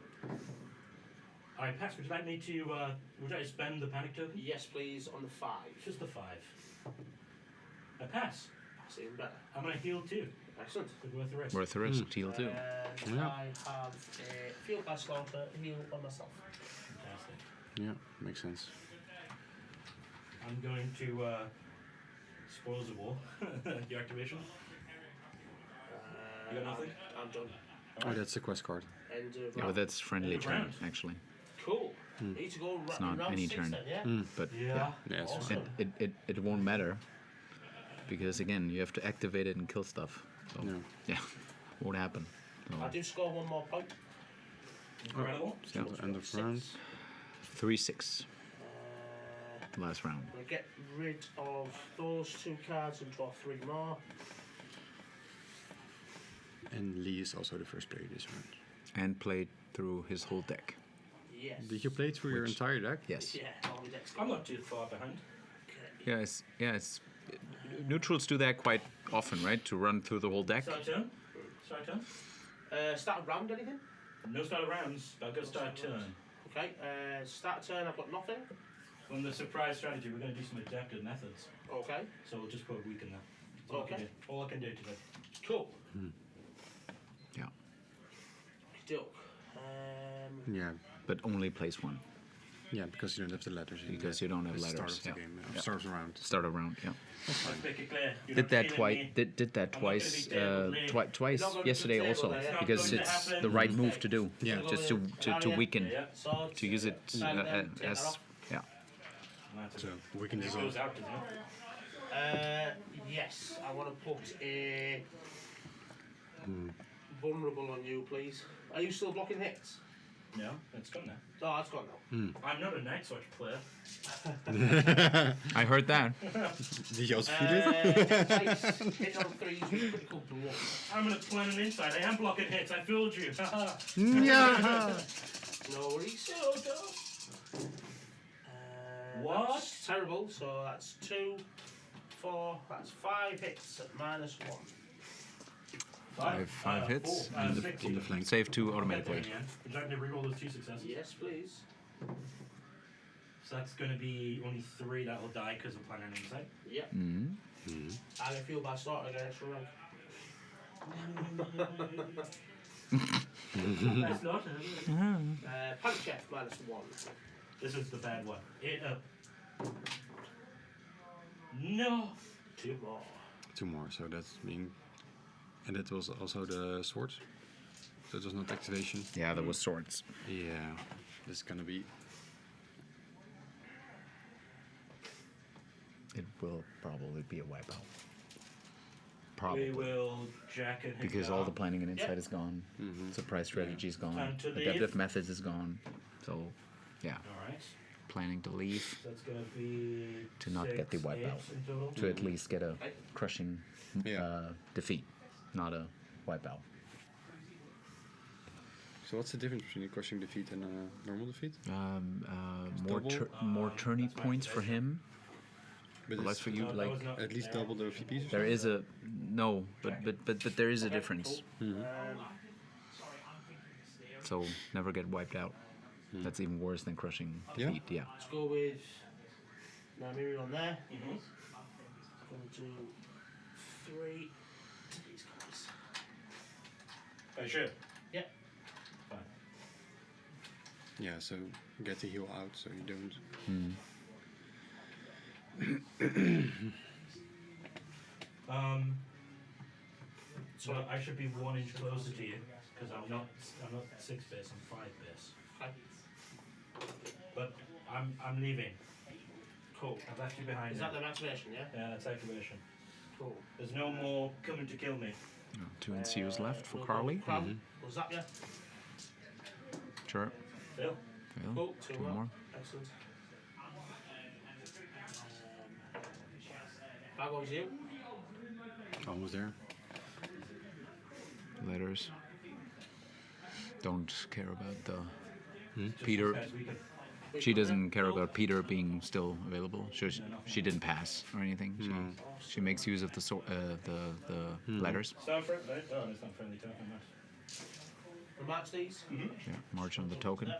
Alright, Pax, would you like me to, would you like to spend the panic token? Yes, please, on the 5. Just the 5. I pass. That's even better. I'm gonna heal 2. Excellent. Good worth the risk. Worth the risk. Heal too. And Yeah. I have a field by slaughter heal on myself. Fantastic. Yeah, makes sense. I'm going to, Spoils of War. Your activation. You got nothing? I'm done. Oh, that's a quest card. End of Yeah, round. but that's friendly End of turn round. actually. Cool. Need to go It's not round any 6 turn. then, yeah? But Yeah. Yeah, it's Awesome. fine. it won't matter because again you have to activate it and kill stuff. So Yeah. yeah, won't happen. So, I do score 1 more point. Incredible. Yeah, end of round. 3-6 Uh, last round. I'm going to get rid of those 2 cards and draw 3 more. And Lee is also the first player this round. And played through his whole deck. Yes. Did you play through your Which- entire deck? Yes. Yeah, all my decks. I'm not too far behind. Okay. Yeah, it's neutrals do that quite often, right? To run through the whole deck. Start turn. Start turn. Start a round, anything? No start rounds, but I've got to start a turn. Okay, start a turn, I've got nothing. On the surprise strategy, we're going to do some adaptive methods. Okay. So we'll just put a weaken that. Okay. All I can do today. Cool. Yeah. Doke. Yeah, But only place one yeah, because you don't have the letters. in because the- you don't have the letters. Start of the Yeah. game, Yeah. start of the round. Start a round. Yeah. Let's make it clear. You're Did not that feeling twice. me. Did that I'm not gonna twice. be dead with me. Twice Not gonna yesterday be also table there, yeah. because Not going to it's happen. the right move to do. Yeah. Just to weaken, Yeah. Swords. to use it And then take that as off. yeah. That's So it. weaken It is goes on. out, doesn't it? Yes, I want to put a vulnerable on you, please. Are you still blocking hits? No, it's gone now. Oh, it's gone now. I'm not a Night Switch player. I heard that. Did you also feel it? Hit on threes with critical bluff. I'm going to plan an inside. I am blocking hits. I fooled you. Yeah. No worries. What? That's terrible. So that's 2, 4. That's 5 hits at -1. Five hits four, and six. On the flank. save 2 Get there automatically. in the end. Would you like me to reroll those 2 successes? Yes, please. So that's going to be only 3 that will die because of planning inside. Yep. Mm. I can feel by starting again extra rank. That's not. Punch chef -1. This is the bad one. 8 up. No. 2 more. 2 more, so that's being. And that was also the swords. So it was not activation. Yeah, there was swords. Yeah, this is gonna be. It will probably be a wipeout. We Probably. will jack and hit Because all the planning and inside Yep. is gone. Surprise strategy is gone. Time to Adaptive leave. methods is gone. So, yeah, Alright. planning to leave So that's going to be. To not get the 6, wipeout. 8 in total. to at least get a crushing Yeah. defeat, not a wipeout. So what's the difference between a crushing defeat and a normal defeat? More double? more tourney points for him. But Like it's for you, No, that like was not at least there. double the VPs. there is a no, but there is a difference. So never get wiped out. That's even worse than crushing Yeah? defeat. Yeah. Let's go with Miriam on there. Mhm. 1, 2, 3. These guys. Are you sure? Yep. Fine. Yeah, so get the heal out so you don't. So I should be 1 inch closer to you because I'm not 6 base. I'm 5 base. Okay. But I'm leaving. Cool. I've left you behind. Is now. that the activation, yeah? Yeah, that's activation. Cool. There's no more coming to kill me. 2 NCUs left for We'll Carly. go with Crab. Was that, yeah? Sure. Phil? Well, Cool. 2 2 more. more. Excellent. That goes you. Almost there. Letters. Don't care about the Just Peter. as we can. She doesn't care about Peter being still available. She didn't pass or anything. She makes use of the letters. Stand for it, right? Oh, it's not friendly token. We match these. Yeah, march on the token.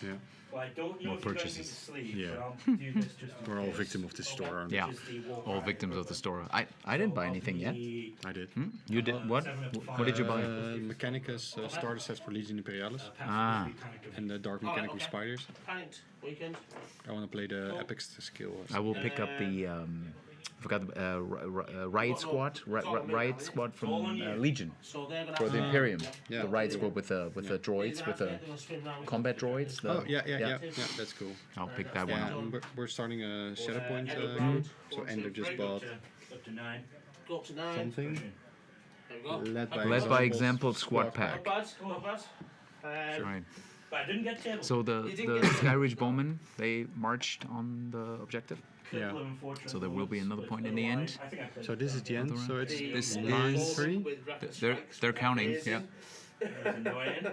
Yeah. Well, I don't know More if you're going to purchases. sleep, Yeah. but I'll do this just in We're all case. victim of this store, aren't we? Yeah, Which is the walk all around victims of the equivalent. store. I didn't buy Of anything yet. the, I did. You did what? What did you buy? Mechanicus starter sets for Legion Imperialis. Ah. And the Dark Oh, Mechanic with okay. spiders. Panicked. Weekend. I want to play the Epic skill. I will pick up the forgot riot squad, riot squad from Legion So they're gonna for the have- Imperium. Yeah. The riot squad with the droids, with the they're gonna spin round with combat droids. The, Oh, yeah, that's cool. I'll pick that one Yeah, up. and we're starting a Shadow Point End so Ender just bought up to 9. Go up to 9. something. There we go. Led by example squad pack. Not bad. Not bad. Right. But I didn't get table. So the You didn't get- Skyridge Bowmen, they marched on the objective. Yeah. So there will be another point in the end. I think I played So this is the end. So it's This nine is- three. They're counting. Yeah. annoying.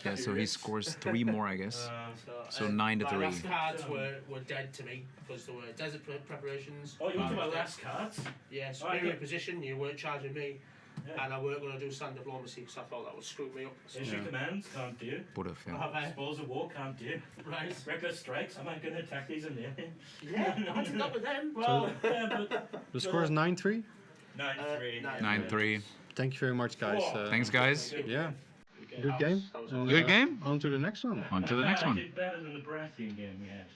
Yeah. So he scores 3 more, I guess. So 9 to My 3. last cards were dead to me because there were desert preparations. Oh, you want to my last cards? Yeah, Oh, I superior got- position. You weren't charging me. and I weren't going to do stand diplomacy because I thought that would screw me up. So, Issue commands, can't do. Would have, yeah. have I? Spoils of war, can't do. Right. Reckless strikes, am I going to attack these in the air? Yeah, I had to go with them. Well, yeah, but... The score is 9-3. 9-3. 9-3. Thank you very much, guys. Thanks, guys. Yeah. Good game. Good game. On to the next one. On to the next I one. did better than the Brathian game we had.